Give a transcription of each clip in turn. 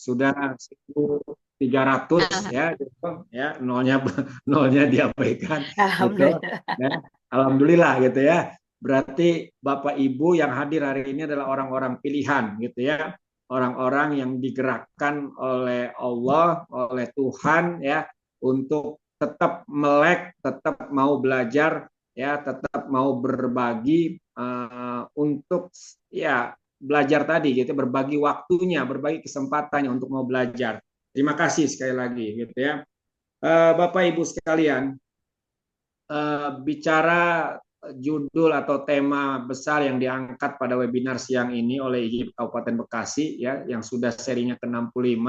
sudah 1.300 Ah, ya gitu ya, nolnya nolnya diabaikan gitu Alhamdulillah. ya. Alhamdulillah gitu ya. Berarti Bapak Ibu yang hadir hari ini adalah orang-orang pilihan gitu ya. Orang-orang yang digerakkan oleh Allah, oleh Tuhan ya, untuk tetap melek, tetap mau belajar ya, tetap mau berbagi untuk ya belajar tadi gitu, berbagi waktunya, berbagi kesempatannya untuk mau belajar. Terima kasih sekali lagi gitu ya. Bapak Ibu sekalian, bicara judul atau tema besar yang diangkat pada webinar siang ini oleh IGI Kabupaten Bekasi ya, yang sudah serinya ke-65.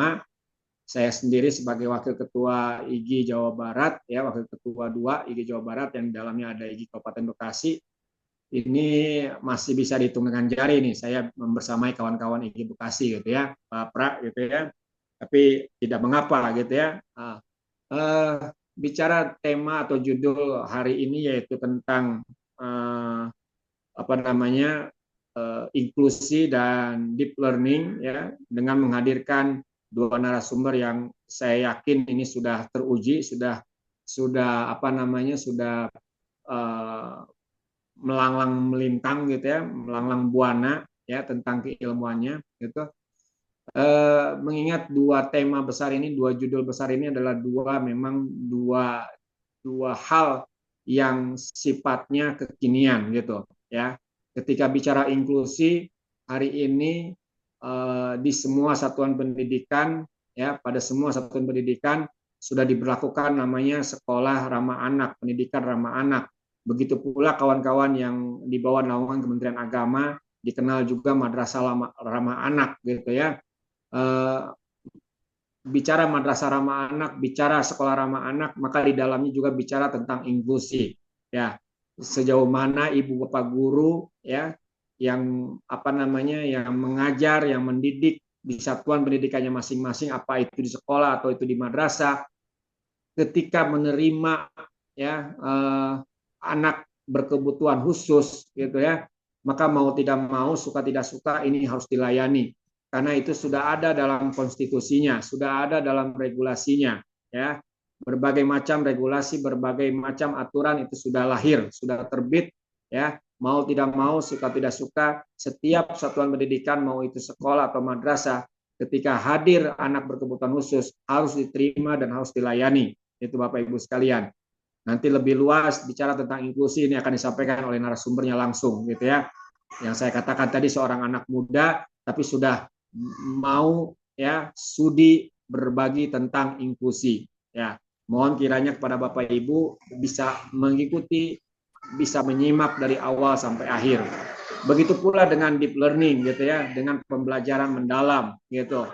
Saya sendiri sebagai Wakil Ketua IGI Jawa Barat ya, Wakil Ketua 2 IGI Jawa Barat yang di dalamnya ada IGI Kabupaten Bekasi. Ini masih bisa dihitung dengan jari nih, saya membersamai kawan-kawan IGI Bekasi gitu ya, Pak Pra gitu ya. Tapi tidak mengapa gitu ya. Eh, Bicara tema atau judul hari ini yaitu tentang eh, apa namanya inklusi dan deep learning ya, dengan menghadirkan dua narasumber yang saya yakin ini sudah teruji, sudah apa namanya sudah eh, melanglang melintang gitu ya, melanglang buana ya tentang keilmuannya gitu. Mengingat dua tema besar ini, dua judul besar ini adalah dua dua hal yang sifatnya kekinian gitu ya. Ketika bicara inklusi hari ini di semua satuan pendidikan ya, pada semua satuan pendidikan sudah diberlakukan namanya sekolah ramah anak, pendidikan ramah anak. Begitu pula kawan-kawan yang di bawah naungan Kementerian Agama dikenal juga madrasah ramah anak gitu ya. Eh, Bicara madrasah ramah anak, bicara sekolah ramah anak, maka di dalamnya juga bicara tentang inklusi. Ya, sejauh mana ibu bapak guru ya yang apa namanya yang mengajar, yang mendidik di satuan pendidikannya masing-masing, apa itu di sekolah atau itu di madrasah, ketika menerima ya anak berkebutuhan khusus gitu ya, maka mau tidak mau, suka tidak suka, ini harus dilayani karena itu sudah ada dalam konstitusinya, sudah ada dalam regulasinya ya. Berbagai macam regulasi, berbagai macam aturan itu sudah lahir, sudah terbit ya. Mau tidak mau, suka tidak suka, setiap satuan pendidikan mau itu sekolah atau madrasah, ketika hadir anak berkebutuhan khusus harus diterima dan harus dilayani. Itu Bapak Ibu sekalian. Nanti lebih luas bicara tentang inklusi ini akan disampaikan oleh narasumbernya langsung gitu ya. Yang saya katakan tadi seorang anak muda tapi sudah mau ya sudi berbagi tentang inklusi ya. Mohon kiranya kepada Bapak Ibu bisa mengikuti, bisa menyimak dari awal sampai akhir. Begitu pula dengan deep learning gitu ya, dengan pembelajaran mendalam gitu.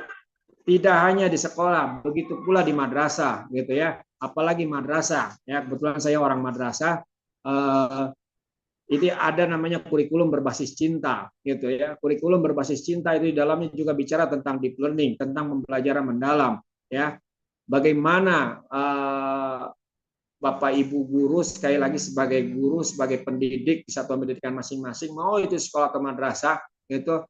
Tidak hanya di sekolah, begitu pula di madrasah gitu ya. Apalagi madrasah ya, kebetulan saya orang madrasah. eh, ini ada namanya kurikulum berbasis cinta gitu ya. Kurikulum berbasis cinta itu di dalamnya juga bicara tentang deep learning, tentang pembelajaran mendalam ya. Bagaimana Bapak Ibu guru sekali lagi sebagai guru, sebagai pendidik di satuan pendidikan masing-masing, mau itu sekolah atau madrasah gitu,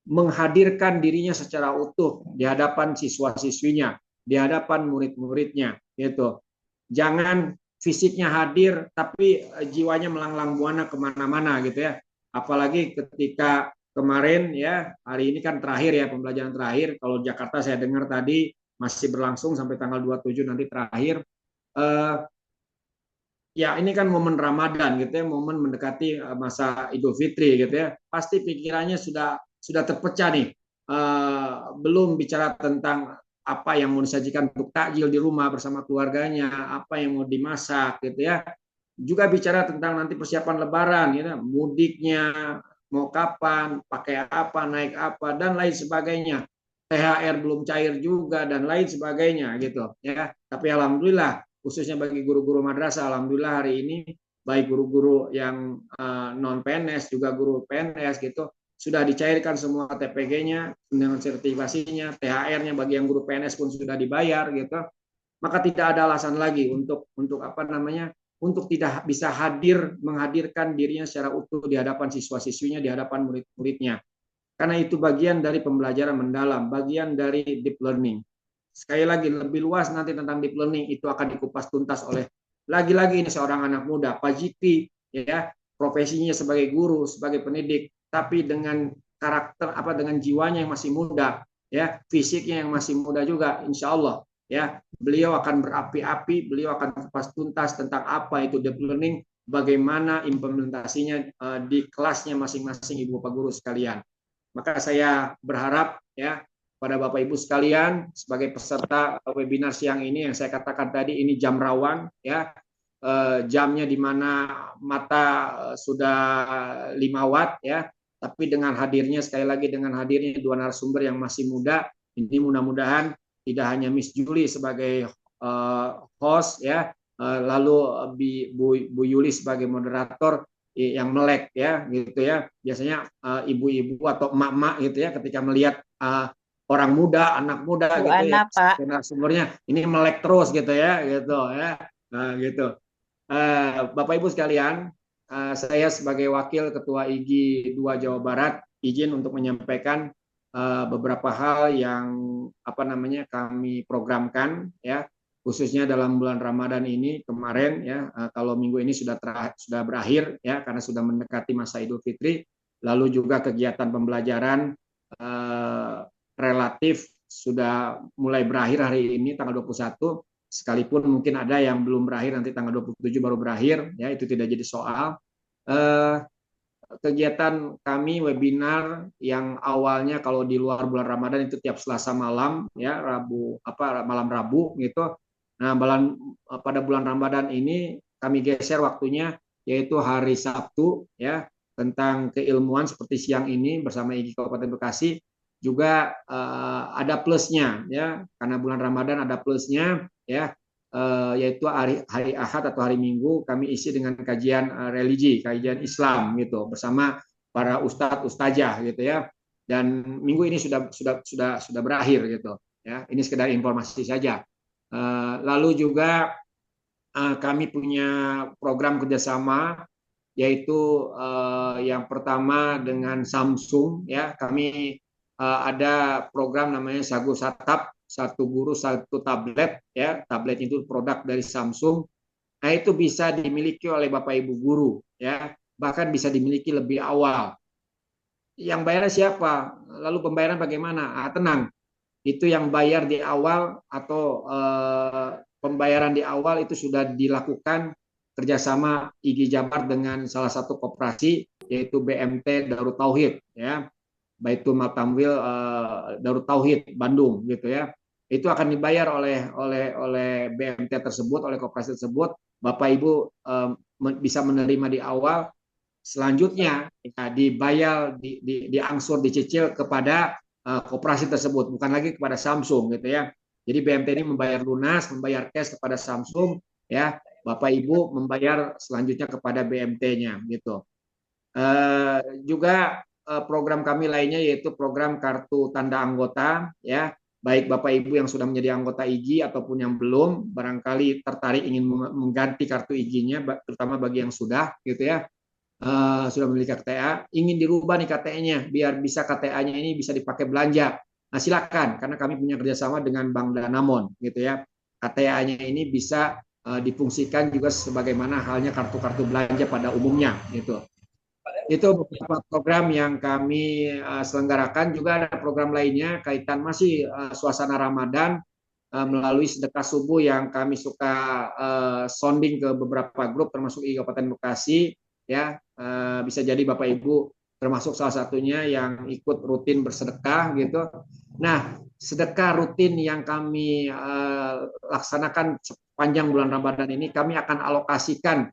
menghadirkan dirinya secara utuh di hadapan siswa-siswinya, di hadapan murid-muridnya gitu. Jangan fisiknya hadir tapi jiwanya melanglang buana kemana-mana gitu ya. Apalagi ketika kemarin ya, hari ini kan terakhir ya, pembelajaran terakhir. Kalau Jakarta saya dengar tadi masih berlangsung sampai tanggal 27 nanti terakhir. Eh, Ya ini kan momen Ramadan gitu ya, momen mendekati masa Idul Fitri gitu ya. Pasti pikirannya sudah terpecah nih. Belum bicara tentang apa yang mau disajikan untuk takjil di rumah bersama keluarganya, apa yang mau dimasak gitu ya. Juga bicara tentang nanti persiapan Lebaran, gitu, mudiknya mau kapan, pakai apa, naik apa dan lain sebagainya. THR belum cair juga dan lain sebagainya gitu ya. Tapi alhamdulillah khususnya bagi guru-guru madrasah, alhamdulillah hari ini baik guru-guru yang non PNS juga guru PNS gitu sudah dicairkan semua TPG-nya dengan sertifikasinya, THR-nya bagi yang guru PNS pun sudah dibayar gitu. Maka tidak ada alasan lagi untuk apa namanya untuk tidak bisa hadir menghadirkan dirinya secara utuh di hadapan siswa-siswinya, di hadapan murid-muridnya. karena itu bagian dari pembelajaran mendalam, bagian dari deep learning. Sekali lagi, lebih luas nanti tentang deep learning itu akan dikupas tuntas oleh lagi-lagi ini seorang anak muda, Pak Jikri, ya, profesinya sebagai guru, sebagai pendidik, tapi dengan karakter dengan jiwanya yang masih muda, ya, fisiknya yang masih muda juga, insya Allah, ya, beliau akan berapi-api, beliau akan kupas tuntas tentang apa itu deep learning, bagaimana implementasinya di kelasnya masing-masing ibu bapak guru sekalian. Maka saya berharap ya pada Bapak Ibu sekalian sebagai peserta webinar siang ini yang saya katakan tadi ini jam rawan ya, jamnya di mana mata sudah 5 watt ya, tapi dengan hadirnya sekali lagi dengan hadirnya dua narasumber yang masih muda ini mudah-mudahan tidak hanya Miss Julie sebagai host ya, lalu Bu Yuli sebagai moderator yang melek ya gitu ya, biasanya ibu-ibu atau emak-emak gitu ya ketika melihat orang muda, anak muda Bu gitu ya, Ana, Pak. narasumbernya ini melek terus gitu ya, gitu. Bapak Ibu sekalian, saya sebagai Wakil Ketua IGI 2 Jawa Barat izin untuk menyampaikan beberapa hal yang kami programkan ya, khususnya dalam bulan Ramadan ini kemarin ya, kalau minggu ini sudah berakhir ya karena sudah mendekati masa Idul Fitri, lalu juga kegiatan pembelajaran relatif sudah mulai berakhir hari ini tanggal 21, sekalipun mungkin ada yang belum berakhir nanti tanggal 27 baru berakhir ya, itu tidak jadi soal. Kegiatan kami webinar yang awalnya kalau di luar bulan Ramadan itu tiap Selasa malam ya, malam Rabu gitu. Nah, pada bulan Ramadan ini kami geser waktunya yaitu hari Sabtu ya, tentang keilmuan seperti siang ini bersama IGI Kabupaten Bekasi juga ada plusnya ya, karena bulan Ramadan ada plusnya ya, yaitu hari Ahad atau hari Minggu kami isi dengan kajian religi, kajian Islam gitu bersama para ustadz ustazah gitu ya. Dan minggu ini sudah berakhir gitu ya. Ini sekedar informasi saja. Lalu juga kami punya program kerjasama yaitu yang pertama dengan Samsung ya, kami ada program namanya Sagu Satap, satu guru satu tablet ya, tablet itu produk dari Samsung. Nah itu bisa dimiliki oleh Bapak Ibu guru ya, bahkan bisa dimiliki lebih awal. Yang bayar siapa? Lalu pembayaran bagaimana? Tenang, itu yang bayar di awal atau pembayaran di awal itu sudah dilakukan kerjasama IGI Jabar dengan salah satu koperasi yaitu BMT Darut Tauhid ya, Baitul Matamwil Darut Tauhid Bandung gitu ya. Itu akan dibayar oleh BMT tersebut, oleh koperasi tersebut. Bapak Ibu bisa menerima di awal, selanjutnya ya, dibayar diangsur dicicil kepada koperasi tersebut, bukan lagi kepada Samsung gitu ya. Jadi BMT ini membayar lunas, membayar cash kepada Samsung ya, Bapak Ibu membayar selanjutnya kepada BMT-nya gitu. Juga program kami lainnya yaitu program kartu tanda anggota ya, baik Bapak Ibu yang sudah menjadi anggota IGI ataupun yang belum barangkali tertarik ingin mengganti kartu IGI-nya, terutama bagi yang sudah gitu ya, sudah memiliki KTA, ingin dirubah nih KTA-nya biar bisa KTA-nya ini bisa dipakai belanja. Nah, silakan karena kami punya kerjasama dengan Bank Danamon gitu ya. KTA-nya ini bisa difungsikan juga sebagaimana halnya kartu-kartu belanja pada umumnya gitu. Itu beberapa program yang kami selenggarakan. Juga ada program lainnya kaitan masih suasana Ramadan melalui sedekah subuh yang kami suka sounding ke beberapa grup termasuk di Kabupaten Bekasi ya, bisa jadi Bapak Ibu termasuk salah satunya yang ikut rutin bersedekah gitu. Nah, sedekah rutin yang kami laksanakan sepanjang bulan Ramadan ini kami akan alokasikan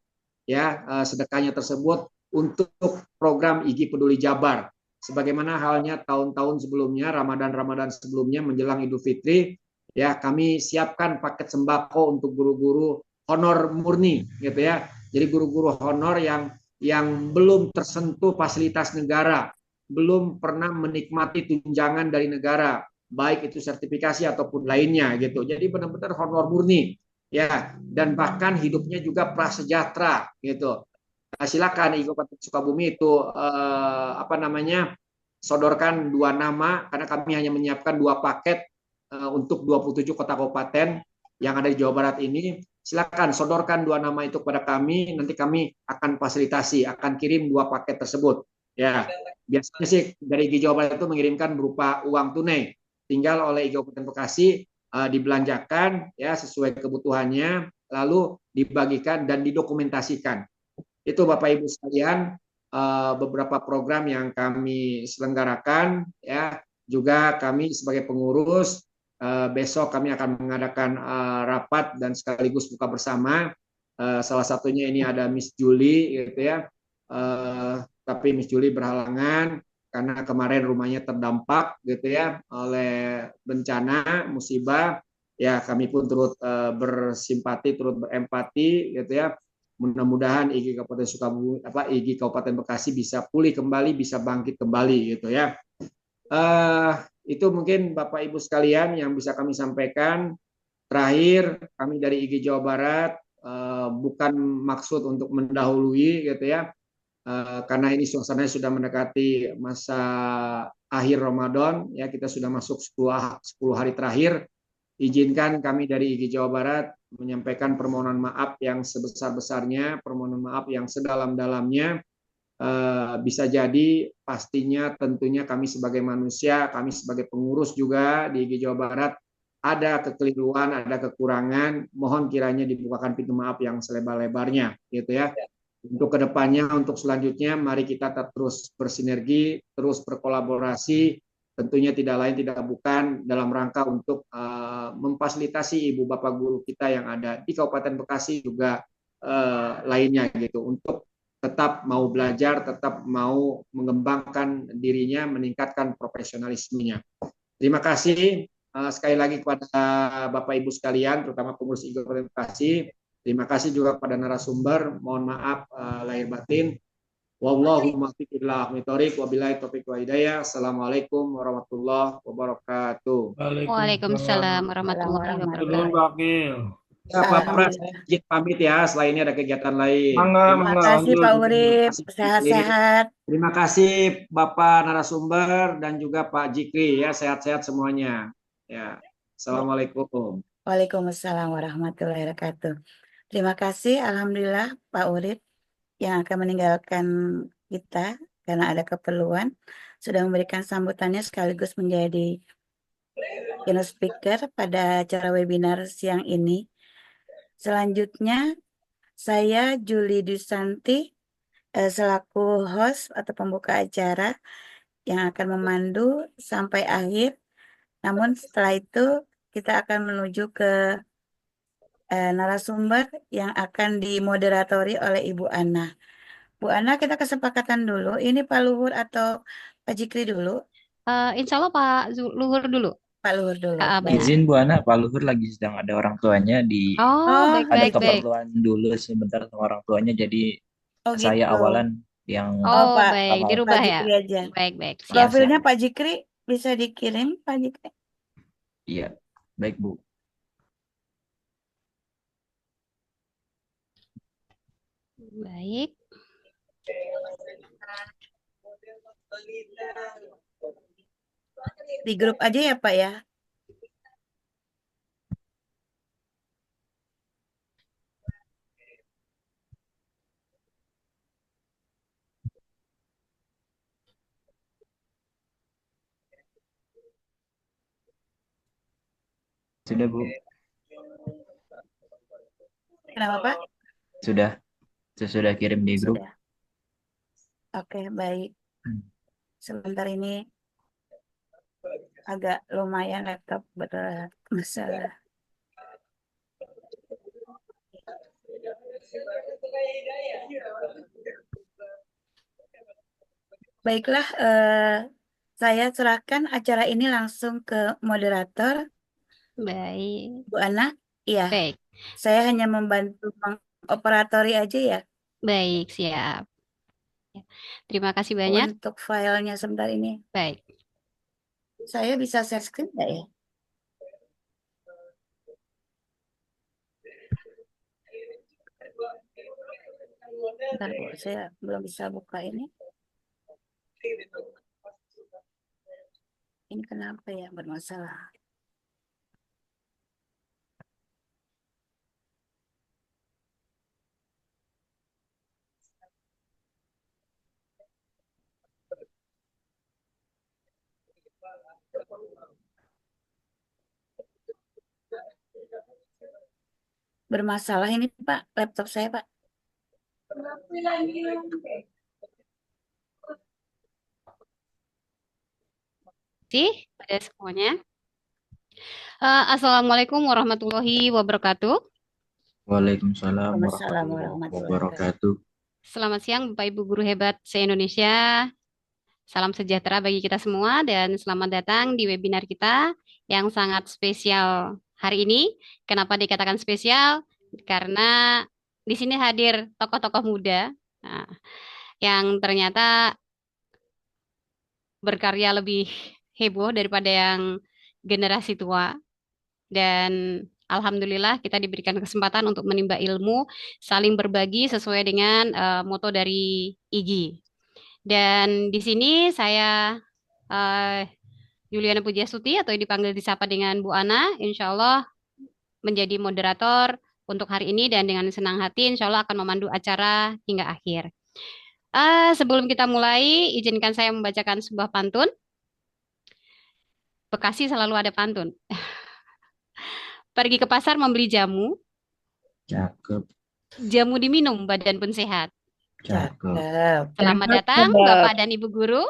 ya sedekahnya tersebut untuk program IGI Peduli Jabar. Sebagaimana halnya tahun-tahun sebelumnya, Ramadan-Ramadan sebelumnya menjelang Idul Fitri, ya kami siapkan paket sembako untuk guru-guru honor murni gitu ya. Jadi guru-guru honor yang belum tersentuh fasilitas negara, belum pernah menikmati tunjangan dari negara, baik itu sertifikasi ataupun lainnya gitu. Jadi benar-benar honor murni ya, dan bahkan hidupnya juga prasejahtera gitu. Silakan Kabupaten Sukabumi itu sodorkan 2 nama karena kami hanya menyiapkan 2 paket untuk 27 kota kabupaten yang ada di Jawa Barat ini. Silakan sodorkan 2 nama itu kepada kami, nanti kami akan fasilitasi, akan kirim 2 paket tersebut. Ya, biasanya sih dari IG Jawa Barat itu mengirimkan berupa uang tunai. Tinggal oleh IG Kabupaten Bekasi dibelanjakan ya sesuai kebutuhannya, lalu dibagikan dan didokumentasikan. Itu Bapak Ibu sekalian beberapa program yang kami selenggarakan ya. Juga kami sebagai pengurus besok kami akan mengadakan rapat dan sekaligus buka bersama. Salah satunya ini ada Miss Julie gitu ya. Tapi Miss Julie berhalangan karena kemarin rumahnya terdampak gitu ya oleh bencana musibah. Ya kami pun turut bersimpati, turut berempati gitu ya. Mudah-mudahan IG Kabupaten Sukabumi IG Kabupaten Bekasi bisa pulih kembali, bisa bangkit kembali gitu ya. Itu mungkin Bapak Ibu sekalian yang bisa kami sampaikan. Terakhir, kami dari IG Jawa Barat bukan maksud untuk mendahului gitu ya, karena ini suasananya sudah mendekati masa akhir Ramadan ya, kita sudah masuk 10 hari terakhir. Izinkan kami dari IG Jawa Barat menyampaikan permohonan maaf yang sebesar-besarnya, permohonan maaf yang sedalam-dalamnya. Bisa jadi pastinya tentunya kami sebagai manusia, kami sebagai pengurus juga di IG Jawa Barat ada kekeliruan, ada kekurangan, mohon kiranya dibukakan pintu maaf yang selebar-lebarnya gitu ya. Untuk kedepannya, untuk selanjutnya, mari kita terus bersinergi, terus berkolaborasi, tentunya tidak lain tidak bukan dalam rangka untuk memfasilitasi ibu bapak guru kita yang ada di Kabupaten Bekasi juga lainnya gitu untuk tetap mau belajar, tetap mau mengembangkan dirinya, meningkatkan profesionalismenya. Terima kasih sekali lagi kepada Bapak Ibu sekalian, terutama pengurus IG Kabupaten Bekasi. Terima kasih juga kepada narasumber. Mohon maaf lahir batin. Wallahu muwaffiq ila aqwamit thoriq. Wabillahi taufiq wa hidayah. Assalamualaikum warahmatullahi wabarakatuh. Waalaikumsalam Waalaikumsalam warahmatullahi Dulur wabarakatuh. Wakil. Ya, Pak Pras, Alhamdulillah. izin pamit ya. Setelah ini ada kegiatan lain. Mangga, Terima mangga, kasih. Makasih lanjut. Pak Terima Urip, kasih, Jikri. sehat-sehat. Terima kasih Bapak narasumber dan juga Pak Jikri ya. Sehat-sehat semuanya. Ya. Assalamualaikum. Waalaikumsalam warahmatullahi wabarakatuh. Terima kasih, Alhamdulillah Pak Urip yang akan meninggalkan kita karena ada keperluan sudah memberikan sambutannya sekaligus menjadi keynote speaker pada acara webinar siang ini. Selanjutnya, saya Julie Dusanti selaku host atau pembuka acara yang akan memandu sampai akhir. Namun setelah itu kita akan menuju ke narasumber yang akan dimoderatori oleh Ibu Ana. Bu Ana, kita kesepakatan dulu. Ini Pak Luhur atau Pak Jikri dulu? Insya Allah Pak Luhur dulu. Pak Luhur dulu. Benar. Izin Bu Ana, Pak Luhur lagi sedang ada orang tuanya Oh, Oh, baik, ada baik, baik. keperluan dulu sebentar sama orang tuanya, jadi oh saya gitu. awalan yang Oh, Oh, Pak, baik. awal. Pak Dirubah ya. Jikri aja. Baik, baik. Siap, Ya, siap. Profilnya Pak Jikri bisa dikirim, Pak Jikri. iya, baik Bu. Baik. Di grup aja ya Pak ya. Sudah Bu, Kenapa Pak? sudah, saya sudah kirim di grup. Sudah. Oke, baik. Sebentar ini agak lumayan laptop bermasalah. Baiklah, saya serahkan acara ini langsung ke moderator, Baik. Bu Ana. Iya, Baik. saya hanya membantu mengoperatori aja ya. Baik, siap. Ya. Terima kasih banyak. Untuk filenya sebentar ini. Baik. Saya bisa share screen nggak ya? Bentar Bu, saya belum bisa buka ini. Ini kenapa ya bermasalah? Bermasalah ini Pak, laptop saya Pak. Terima kasih pada semuanya. Assalamualaikum warahmatullahi wabarakatuh. Waalaikumsalam Waalaikumsalam warahmatullahi warahmatullahi wabarakatuh. wabarakatuh. Selamat siang Bapak Ibu guru hebat se-Indonesia. Salam sejahtera bagi kita semua dan selamat datang di webinar kita yang sangat spesial hari ini. Kenapa dikatakan spesial? Karena di sini hadir tokoh-tokoh muda, nah, yang ternyata berkarya lebih heboh daripada yang generasi tua. Dan alhamdulillah kita diberikan kesempatan untuk menimba ilmu, saling berbagi sesuai dengan moto dari IGI. Dan di sini saya Juliana Pujastuti atau dipanggil disapa dengan Bu Ana, insya Allah menjadi moderator untuk hari ini dan dengan senang hati insya Allah akan memandu acara hingga akhir. Sebelum kita mulai, izinkan saya membacakan sebuah pantun. Bekasi selalu ada pantun. Pergi ke pasar membeli jamu, Cakep, jamu diminum, badan pun sehat. cakep. Cakep. Selamat datang Bapak dan Ibu Guru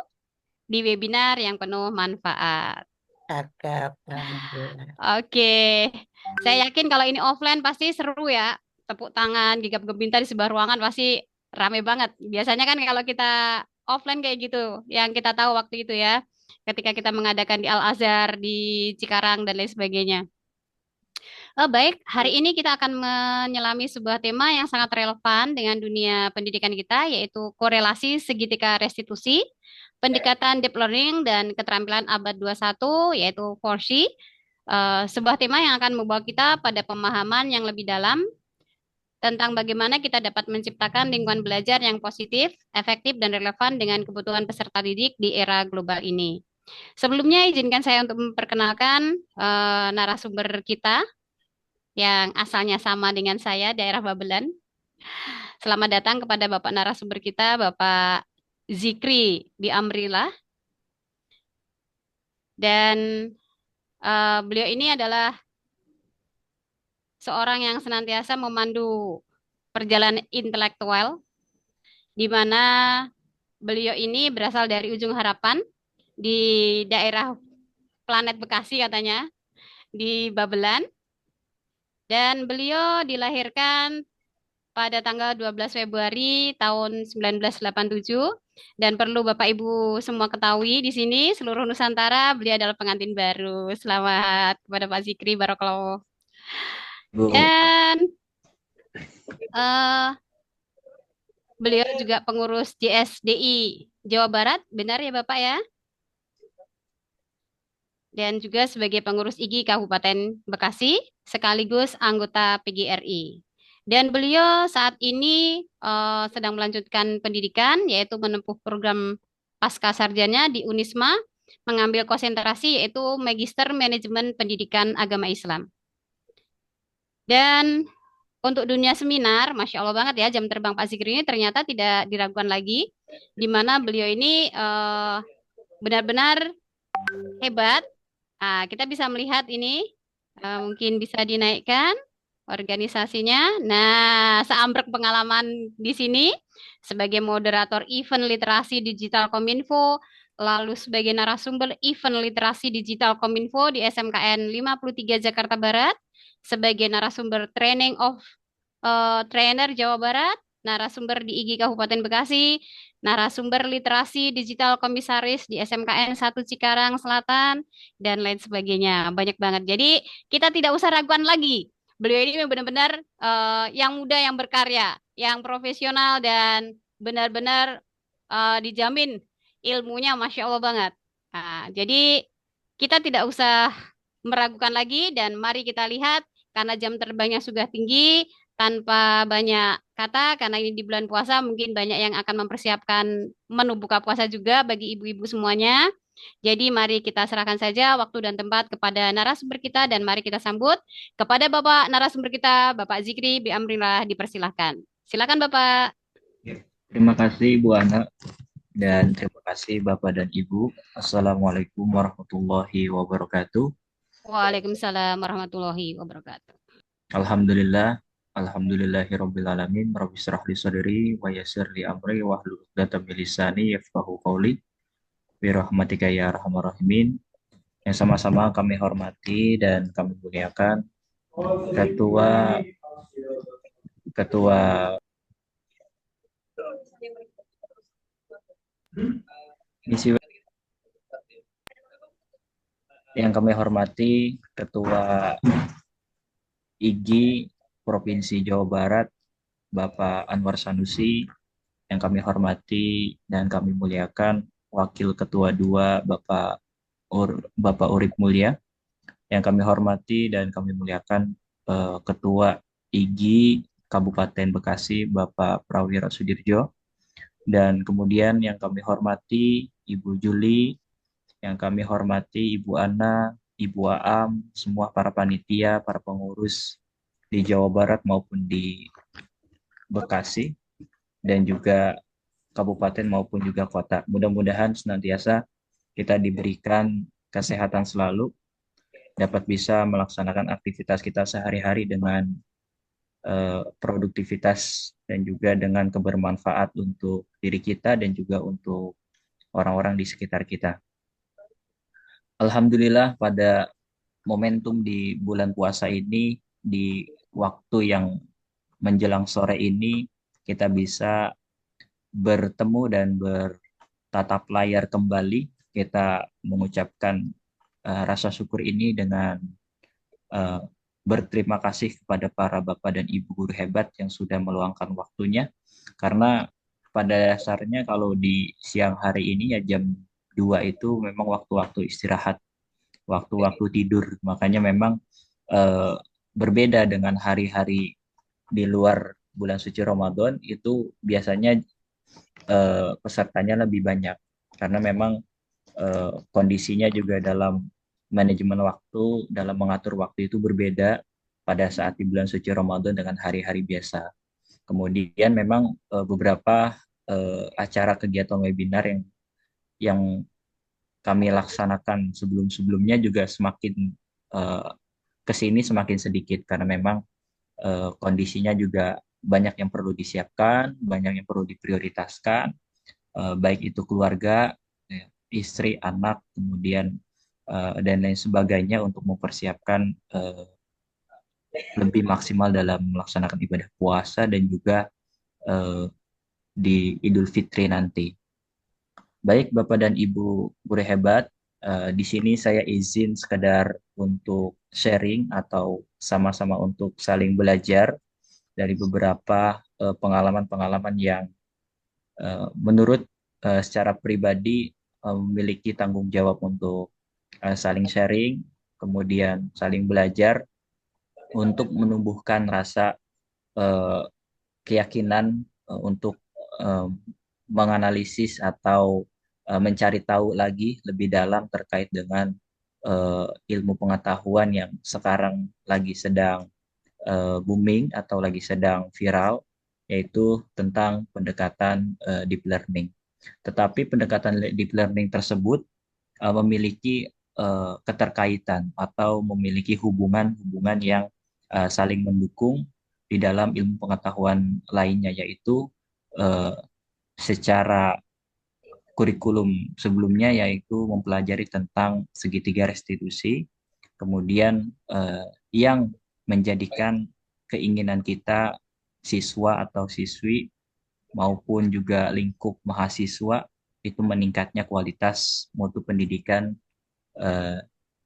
di webinar yang penuh manfaat. Cakep. Alhamdulillah. Oke, saya yakin kalau ini offline pasti seru ya. Tepuk tangan, gigap gempita di sebuah ruangan pasti rame banget. Biasanya kan kalau kita offline kayak gitu, yang kita tahu waktu itu ya, ketika kita mengadakan di Al-Azhar, di Cikarang, dan lain sebagainya. Baik, hari ini kita akan menyelami sebuah tema yang sangat relevan dengan dunia pendidikan kita, yaitu korelasi segitiga restitusi, pendekatan deep learning, dan keterampilan abad 21, yaitu 4C. Sebuah tema yang akan membawa kita pada pemahaman yang lebih dalam tentang bagaimana kita dapat menciptakan lingkungan belajar yang positif, efektif, dan relevan dengan kebutuhan peserta didik di era global ini. Sebelumnya, izinkan saya untuk memperkenalkan narasumber kita yang asalnya sama dengan saya, daerah Babelan. Selamat datang kepada Bapak narasumber kita, Bapak Zikri Bi Amrillah. Dan beliau ini adalah seorang yang senantiasa memandu perjalanan intelektual, di mana beliau ini berasal dari ujung harapan di daerah planet Bekasi katanya, di Babelan. Dan beliau dilahirkan pada tanggal 12 Februari tahun 1987. Dan perlu Bapak Ibu semua ketahui di sini, seluruh Nusantara, beliau adalah pengantin baru. Selamat kepada Pak Zikri, Barakallahu. Bu, Dan beliau juga pengurus JSDI Jawa Barat, benar ya Bapak ya? Dan juga sebagai pengurus IGI Kabupaten Bekasi, sekaligus anggota PGRI. Dan beliau saat ini sedang melanjutkan pendidikan, yaitu menempuh program pasca sarjana di Unisma, mengambil konsentrasi yaitu Magister Manajemen Pendidikan Agama Islam. Dan untuk dunia seminar, Masya Allah banget ya, jam terbang Pak Zikri ini ternyata tidak diragukan lagi, di mana beliau ini benar-benar hebat. Kita bisa melihat ini, mungkin bisa dinaikkan organisasinya. Nah, seambrek pengalaman di sini sebagai moderator event literasi digital Kominfo, lalu sebagai narasumber event literasi digital Kominfo di SMKN 53 Jakarta Barat, sebagai narasumber training of trainer Jawa Barat, narasumber di IGI Kabupaten Bekasi, narasumber literasi digital komisaris di SMKN 1 Cikarang Selatan, dan lain sebagainya. Banyak banget. Jadi kita tidak usah raguan lagi. Beliau ini benar-benar yang muda, yang berkarya, yang profesional, dan benar-benar dijamin ilmunya Masya Allah banget. Jadi kita tidak usah meragukan lagi dan mari kita lihat karena jam terbangnya sudah tinggi, tanpa banyak kata, karena ini di bulan puasa mungkin banyak yang akan mempersiapkan menu buka puasa juga bagi ibu-ibu semuanya. Jadi mari kita serahkan saja waktu dan tempat kepada narasumber kita dan mari kita sambut kepada Bapak narasumber kita, Bapak Zikri bi Amrillah, dipersilahkan. Silakan Bapak. Terima kasih Bu Ana dan terima kasih Bapak dan Ibu. Assalamualaikum warahmatullahi wabarakatuh. Waalaikumsalam warahmatullahi wabarakatuh. Alhamdulillah, alhamdulillahirabbil alamin. Rabbi shrah li sadri wa yassir li amri wahlul 'uqdatam min lisani yafqahu qawli. Bi rahmatika ya arhamar rahimin. Yang sama-sama kami hormati dan kami muliakan Ketua Ketua Misi yang kami hormati Ketua IGI Provinsi Jawa Barat Bapak Anwar Sanusi, yang kami hormati dan kami muliakan Wakil Ketua 2 Bapak Urip Mulya, yang kami hormati dan kami muliakan Ketua IGI Kabupaten Bekasi Bapak Prawira Sudirjo, dan kemudian yang kami hormati Ibu Juli, yang kami hormati Ibu Ana, Ibu Aam, semua para panitia, para pengurus di Jawa Barat maupun di Bekasi, dan juga kabupaten maupun juga kota. Mudah-mudahan senantiasa kita diberikan kesehatan selalu, dapat bisa melaksanakan aktivitas kita sehari-hari dengan produktivitas dan juga dengan kebermanfaat untuk diri kita dan juga untuk orang-orang di sekitar kita. Alhamdulillah pada momentum di bulan puasa ini, di waktu yang menjelang sore ini, kita bisa bertemu dan bertatap layar kembali. Kita mengucapkan rasa syukur ini dengan berterima kasih kepada para bapak dan ibu guru hebat yang sudah meluangkan waktunya, karena pada dasarnya kalau di siang hari ini ya jam 2 itu memang waktu-waktu istirahat, waktu-waktu tidur. Makanya memang berbeda dengan hari-hari di luar bulan suci Ramadan, itu biasanya pesertanya lebih banyak karena memang kondisinya juga dalam manajemen waktu, dalam mengatur waktu itu berbeda pada saat di bulan suci Ramadan dengan hari-hari biasa. Kemudian memang beberapa acara kegiatan webinar yang kami laksanakan sebelum-sebelumnya juga semakin kesini semakin sedikit karena memang kondisinya juga banyak yang perlu disiapkan, banyak yang perlu diprioritaskan, baik itu keluarga, istri, anak, kemudian dan lain sebagainya untuk mempersiapkan lebih maksimal dalam melaksanakan ibadah puasa dan juga di Idul Fitri nanti. Baik Bapak dan Ibu guru hebat, di sini saya izin sekedar untuk sharing atau sama-sama untuk saling belajar dari beberapa pengalaman-pengalaman yang menurut secara pribadi memiliki tanggung jawab untuk saling sharing, kemudian saling belajar untuk menumbuhkan rasa keyakinan untuk menganalisis atau mencari tahu lagi lebih dalam terkait dengan ilmu pengetahuan yang sekarang lagi sedang booming atau lagi sedang viral, yaitu tentang pendekatan deep learning. Tetapi pendekatan deep learning tersebut memiliki keterkaitan atau memiliki hubungan-hubungan yang saling mendukung di dalam ilmu pengetahuan lainnya, yaitu secara kurikulum sebelumnya, yaitu mempelajari tentang segitiga restitusi, kemudian yang menjadikan keinginan kita siswa atau siswi maupun juga lingkup mahasiswa itu meningkatnya kualitas mutu pendidikan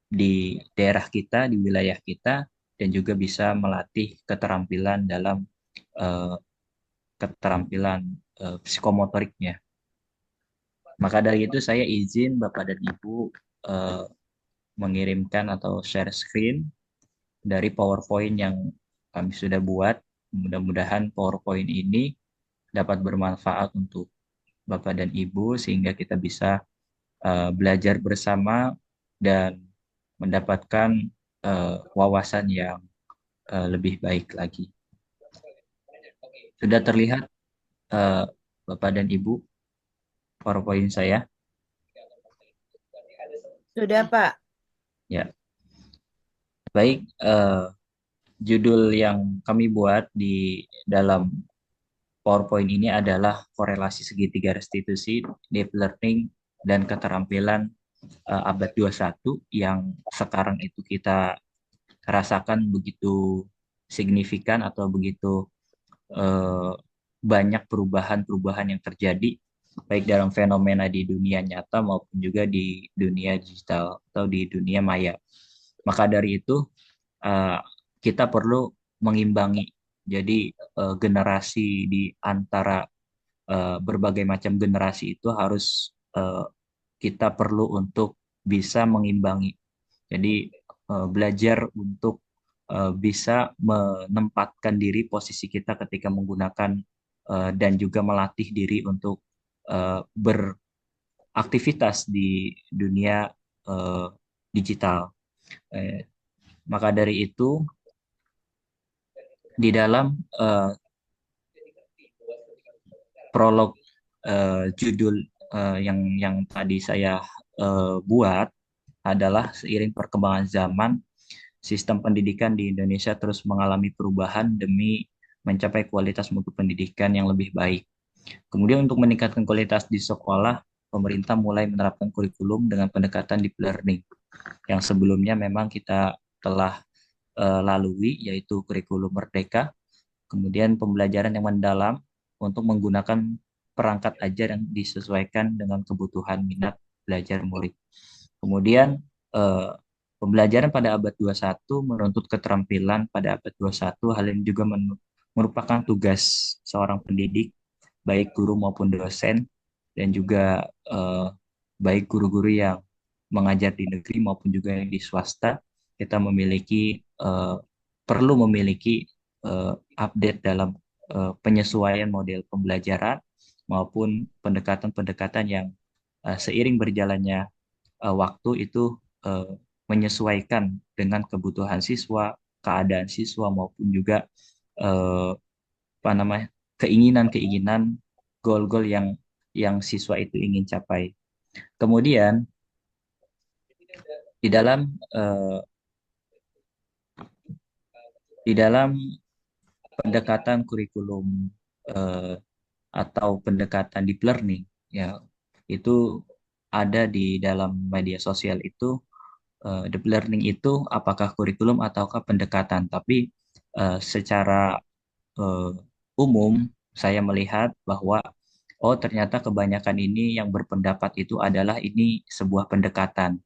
di daerah kita, di wilayah kita, dan juga bisa melatih keterampilan dalam keterampilan psikomotoriknya. Maka dari itu saya izin Bapak dan Ibu mengirimkan atau share screen dari PowerPoint yang kami sudah buat. Mudah-mudahan PowerPoint ini dapat bermanfaat untuk Bapak dan Ibu sehingga kita bisa belajar bersama dan mendapatkan wawasan yang lebih baik lagi. Sudah terlihat eh, Bapak dan Ibu PowerPoint saya? Sudah, Pak. Ya, baik. Judul yang kami buat di dalam PowerPoint ini adalah korelasi segitiga restitusi, deep learning, dan keterampilan abad 21 yang sekarang itu kita rasakan begitu signifikan atau begitu eh, banyak perubahan-perubahan yang terjadi baik dalam fenomena di dunia nyata maupun juga di dunia digital atau di dunia maya. Maka dari itu eh, kita perlu mengimbangi. Jadi generasi di antara berbagai macam generasi itu harus kita perlu untuk bisa mengimbangi. Jadi belajar untuk bisa menempatkan diri posisi kita ketika menggunakan dan juga melatih diri untuk beraktivitas di dunia eh, digital. Eh, maka dari itu di dalam prolog judul yang tadi saya buat adalah seiring perkembangan zaman, sistem pendidikan di Indonesia terus mengalami perubahan demi mencapai kualitas mutu pendidikan yang lebih baik. Kemudian untuk meningkatkan kualitas di sekolah, pemerintah mulai menerapkan kurikulum dengan pendekatan deep learning yang sebelumnya memang kita telah lalui, yaitu kurikulum Merdeka, kemudian pembelajaran yang mendalam untuk menggunakan perangkat ajar yang disesuaikan dengan kebutuhan minat belajar murid. Kemudian eh, pembelajaran pada abad 21 menuntut keterampilan pada abad 21, hal ini juga merupakan tugas seorang pendidik, baik guru maupun dosen, dan juga baik guru-guru yang mengajar di negeri maupun juga yang di swasta, kita memiliki perlu memiliki update dalam penyesuaian model pembelajaran maupun pendekatan-pendekatan yang seiring berjalannya waktu itu menyesuaikan dengan kebutuhan siswa, keadaan siswa maupun juga eh, apa namanya keinginan-keinginan, goal-goal yang siswa itu ingin capai. Kemudian di dalam eh, di dalam pendekatan kurikulum eh, atau pendekatan deep learning, ya itu ada di dalam media sosial itu. Deep learning itu apakah kurikulum ataukah pendekatan, tapi secara eh, umum saya melihat bahwa oh ternyata kebanyakan ini yang berpendapat itu adalah ini sebuah pendekatan.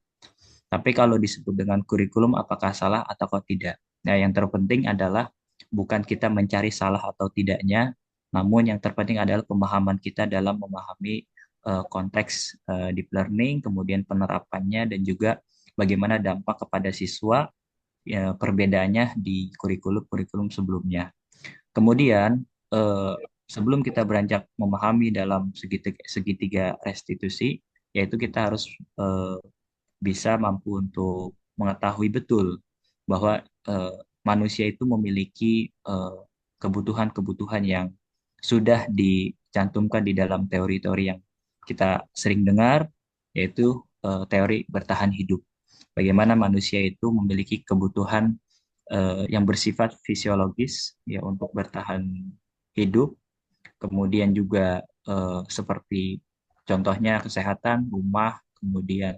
Tapi kalau disebut dengan kurikulum apakah salah atau tidak? Nah, yang terpenting adalah bukan kita mencari salah atau tidaknya, namun yang terpenting adalah pemahaman kita dalam memahami konteks deep learning, kemudian penerapannya dan juga bagaimana dampak kepada siswa, ya, perbedaannya di kurikulum-kurikulum sebelumnya. Kemudian sebelum kita beranjak memahami dalam segitiga restitusi, yaitu kita harus eh, bisa mampu untuk mengetahui betul bahwa manusia itu memiliki kebutuhan-kebutuhan yang sudah dicantumkan di dalam teori-teori yang kita sering dengar, yaitu teori bertahan hidup. Bagaimana manusia itu memiliki kebutuhan yang bersifat fisiologis ya untuk bertahan hidup, kemudian juga seperti contohnya kesehatan, rumah, kemudian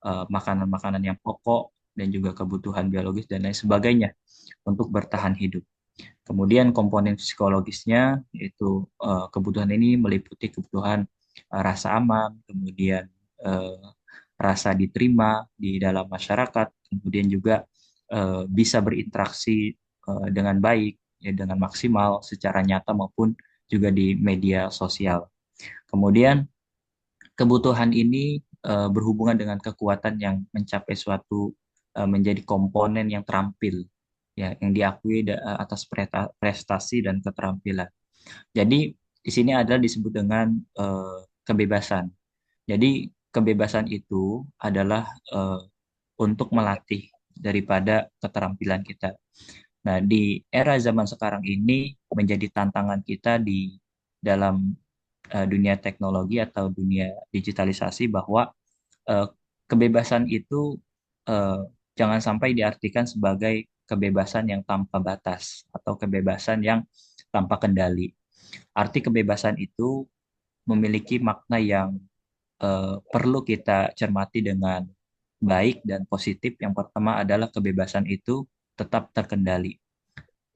makanan-makanan yang pokok dan juga kebutuhan biologis dan lain sebagainya untuk bertahan hidup. Kemudian komponen psikologisnya yaitu kebutuhan ini meliputi kebutuhan rasa aman, kemudian eh, rasa diterima di dalam masyarakat, kemudian juga bisa berinteraksi dengan baik, ya, dengan maksimal secara nyata maupun juga di media sosial. Kemudian kebutuhan ini berhubungan dengan kekuatan yang mencapai suatu menjadi komponen yang terampil, ya, yang diakui atas prestasi dan keterampilan. Jadi di sini adalah disebut dengan kebebasan. Jadi kebebasan itu adalah untuk melatih daripada keterampilan kita. Nah, di era zaman sekarang ini menjadi tantangan kita di dalam dunia teknologi atau dunia digitalisasi bahwa eh, kebebasan itu eh, jangan sampai diartikan sebagai kebebasan yang tanpa batas atau kebebasan yang tanpa kendali. Arti kebebasan itu memiliki makna yang perlu kita cermati dengan baik dan positif. Yang pertama adalah kebebasan itu tetap terkendali,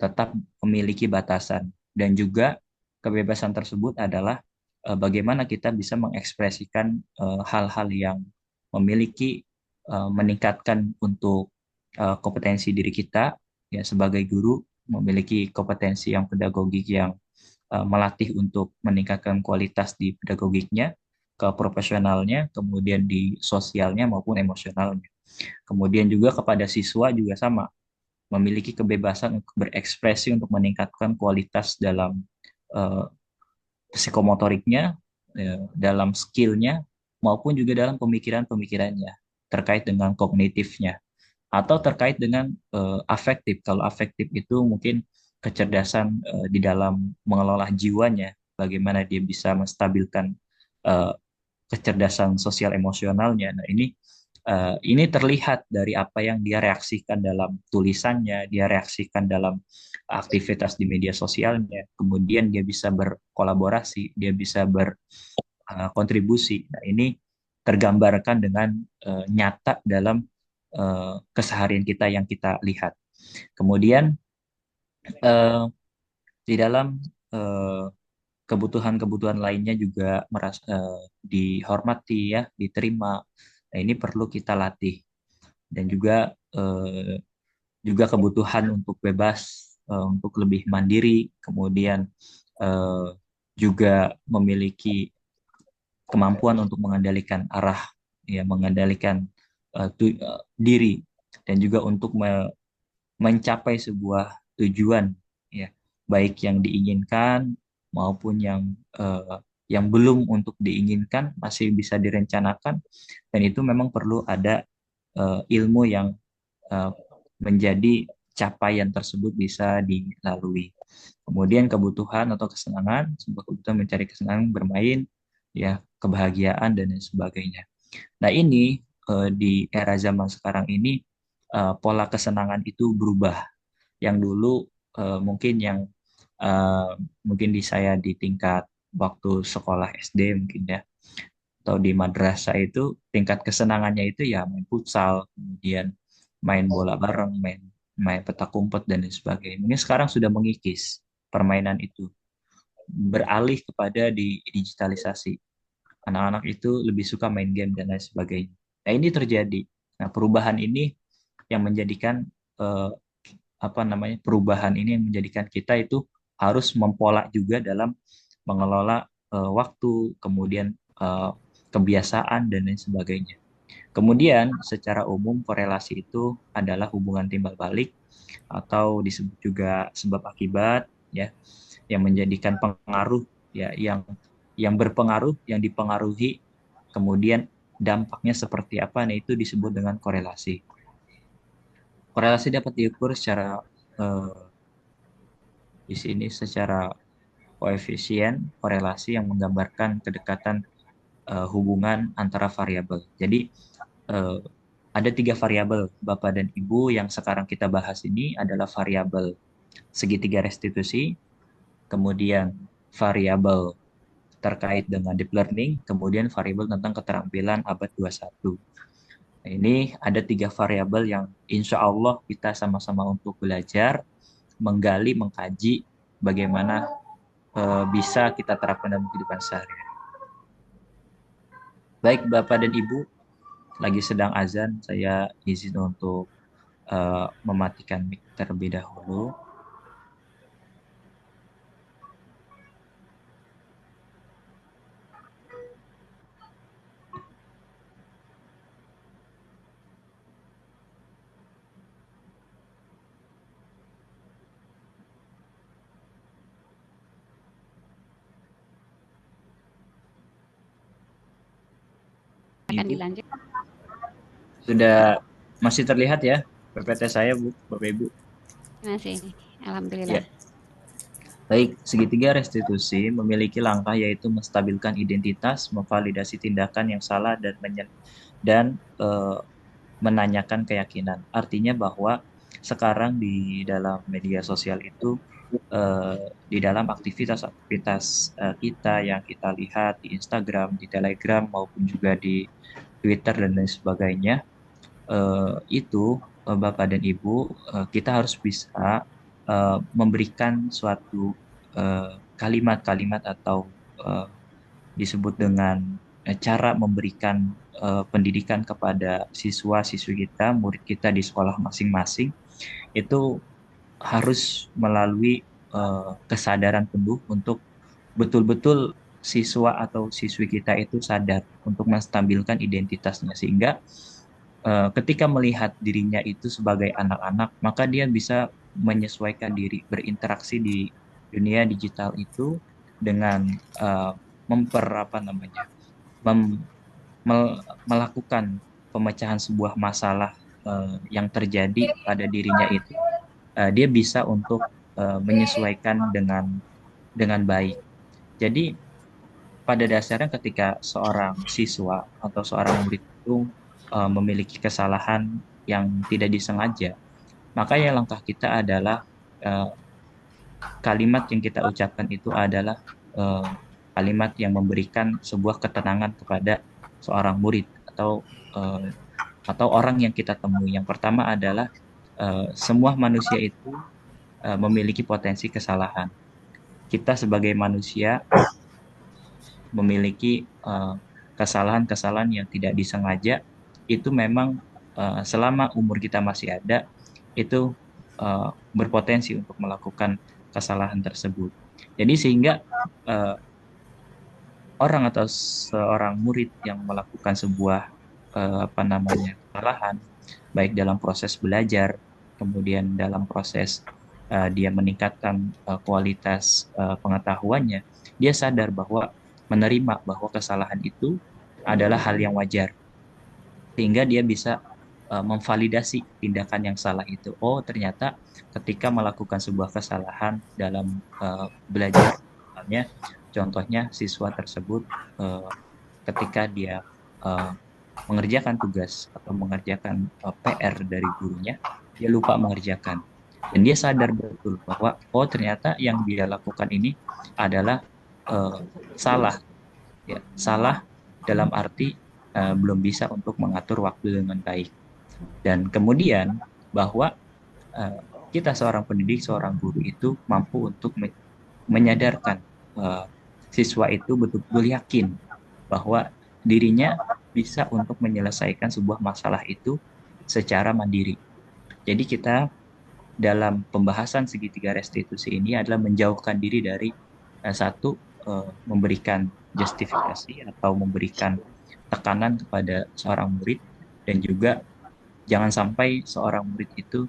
tetap memiliki batasan, dan juga kebebasan tersebut adalah bagaimana kita bisa mengekspresikan hal-hal yang memiliki meningkatkan untuk kompetensi diri kita ya sebagai guru, memiliki kompetensi yang pedagogik yang melatih untuk meningkatkan kualitas di pedagogiknya, ke profesionalnya, kemudian di sosialnya maupun emosionalnya. Kemudian juga kepada siswa juga sama, memiliki kebebasan untuk berekspresi untuk meningkatkan kualitas dalam uh, psikomotoriknya, dalam skillnya, maupun juga dalam pemikiran-pemikirannya terkait dengan kognitifnya atau terkait dengan afektif. Kalau afektif itu mungkin kecerdasan di dalam mengelola jiwanya, bagaimana dia bisa menstabilkan uh, kecerdasan sosial emosionalnya. Nah, ini terlihat dari apa yang dia reaksikan dalam tulisannya, dia reaksikan dalam aktivitas di media sosialnya, kemudian dia bisa berkolaborasi, dia bisa berkontribusi. Nah, ini tergambarkan dengan nyata dalam keseharian kita yang kita lihat. Kemudian eh, di dalam eh, kebutuhan-kebutuhan lainnya juga dihormati ya, diterima. Nah, ini perlu kita latih dan juga kebutuhan untuk bebas, untuk lebih mandiri, kemudian eh, juga memiliki kemampuan untuk mengendalikan arah, ya, mengendalikan diri dan juga untuk mencapai sebuah tujuan, ya, baik yang diinginkan maupun eh, yang belum untuk diinginkan masih bisa direncanakan, dan itu memang perlu ada ilmu yang eh, menjadi capaian tersebut bisa dilalui. Kemudian kebutuhan atau kesenangan, sebuah kebutuhan mencari kesenangan bermain, ya, kebahagiaan dan lain sebagainya. Nah, ini di era zaman sekarang ini pola kesenangan itu berubah. Yang dulu mungkin yang eh, mungkin di saya di tingkat waktu sekolah SD mungkin ya, atau di madrasah itu tingkat kesenangannya itu ya main futsal, kemudian main bola bareng, main main petak umpet dan lain sebagainya. Mungkin sekarang sudah mengikis permainan itu, beralih kepada di digitalisasi. Anak-anak itu lebih suka main game dan lain sebagainya. Nah, ini terjadi. Nah, perubahan ini yang menjadikan eh, apa namanya, perubahan ini yang menjadikan kita itu harus mempola juga dalam mengelola waktu, kemudian eh, kebiasaan dan lain sebagainya. Kemudian secara umum korelasi itu adalah hubungan timbal balik atau disebut juga sebab akibat, ya, yang menjadikan pengaruh, ya, yang berpengaruh, yang dipengaruhi, kemudian dampaknya seperti apa. Nah, itu disebut dengan korelasi. Korelasi dapat diukur secara eh, di sini secara koefisien korelasi yang menggambarkan kedekatan hubungan antara variabel. Jadi eh, ada tiga variabel Bapak dan Ibu yang sekarang kita bahas ini adalah variabel segitiga restitusi, kemudian variabel terkait dengan deep learning, kemudian variabel tentang keterampilan abad 21. Nah, ini ada tiga variabel yang insya Allah kita sama-sama untuk belajar, menggali, mengkaji bagaimana bisa kita terapkan dalam kehidupan sehari-hari. Baik Bapak dan Ibu, lagi sedang azan, saya izin untuk mematikan mic terlebih dahulu. Akan Ibu. dilanjut. Sudah masih terlihat ya PPT saya, Bu, Bapak Ibu? Masih. Ya. Alhamdulillah. Baik, segitiga restitusi memiliki langkah yaitu menstabilkan identitas, memvalidasi tindakan yang salah dan menanyakan keyakinan. Artinya bahwa sekarang di dalam media sosial itu di dalam aktivitas-aktivitas kita yang kita lihat di Instagram, di Telegram maupun juga di Twitter dan lain sebagainya, itu Bapak dan Ibu, kita harus bisa memberikan suatu kalimat-kalimat atau eh, disebut dengan cara memberikan pendidikan kepada siswa-siswi kita, murid kita di sekolah masing-masing, itu harus melalui kesadaran penuh untuk betul-betul siswa atau siswi kita itu sadar untuk menstabilkan identitasnya, sehingga ketika melihat dirinya itu sebagai anak-anak, maka dia bisa menyesuaikan diri berinteraksi di dunia digital itu dengan eh, apa namanya, mem- melakukan pemecahan sebuah masalah yang terjadi pada dirinya itu, dia bisa untuk menyesuaikan dengan baik. Jadi pada dasarnya ketika seorang siswa atau seorang murid itu memiliki kesalahan yang tidak disengaja, maka ya langkah kita adalah eh, kalimat yang kita ucapkan itu adalah eh, kalimat yang memberikan sebuah ketenangan kepada seorang murid eh, atau orang yang kita temui. Yang pertama adalah semua manusia itu memiliki potensi kesalahan. Kita sebagai manusia memiliki kesalahan-kesalahan yang tidak disengaja, itu memang selama umur kita masih ada itu berpotensi untuk melakukan kesalahan tersebut. Jadi sehingga eh, orang atau seorang murid yang melakukan sebuah apa namanya kesalahan, baik dalam proses belajar, kemudian dalam proses dia meningkatkan kualitas pengetahuannya, dia sadar bahwa menerima bahwa kesalahan itu adalah hal yang wajar, sehingga dia bisa memvalidasi tindakan yang salah itu. Oh, ternyata ketika melakukan sebuah kesalahan dalam belajar, misalnya, contohnya siswa tersebut ketika dia eh, mengerjakan tugas atau mengerjakan PR dari gurunya, dia lupa mengerjakan. Dan dia sadar betul bahwa, oh ternyata yang dia lakukan ini adalah eh, salah. Ya, salah dalam arti belum bisa untuk mengatur waktu dengan baik. Dan kemudian bahwa eh, kita seorang pendidik, seorang guru itu mampu untuk menyadarkan eh, siswa itu betul-betul yakin bahwa dirinya bisa untuk menyelesaikan sebuah masalah itu secara mandiri. Jadi kita dalam pembahasan segitiga restitusi ini adalah menjauhkan diri dari satu memberikan justifikasi atau memberikan tekanan kepada seorang murid, dan juga jangan sampai seorang murid itu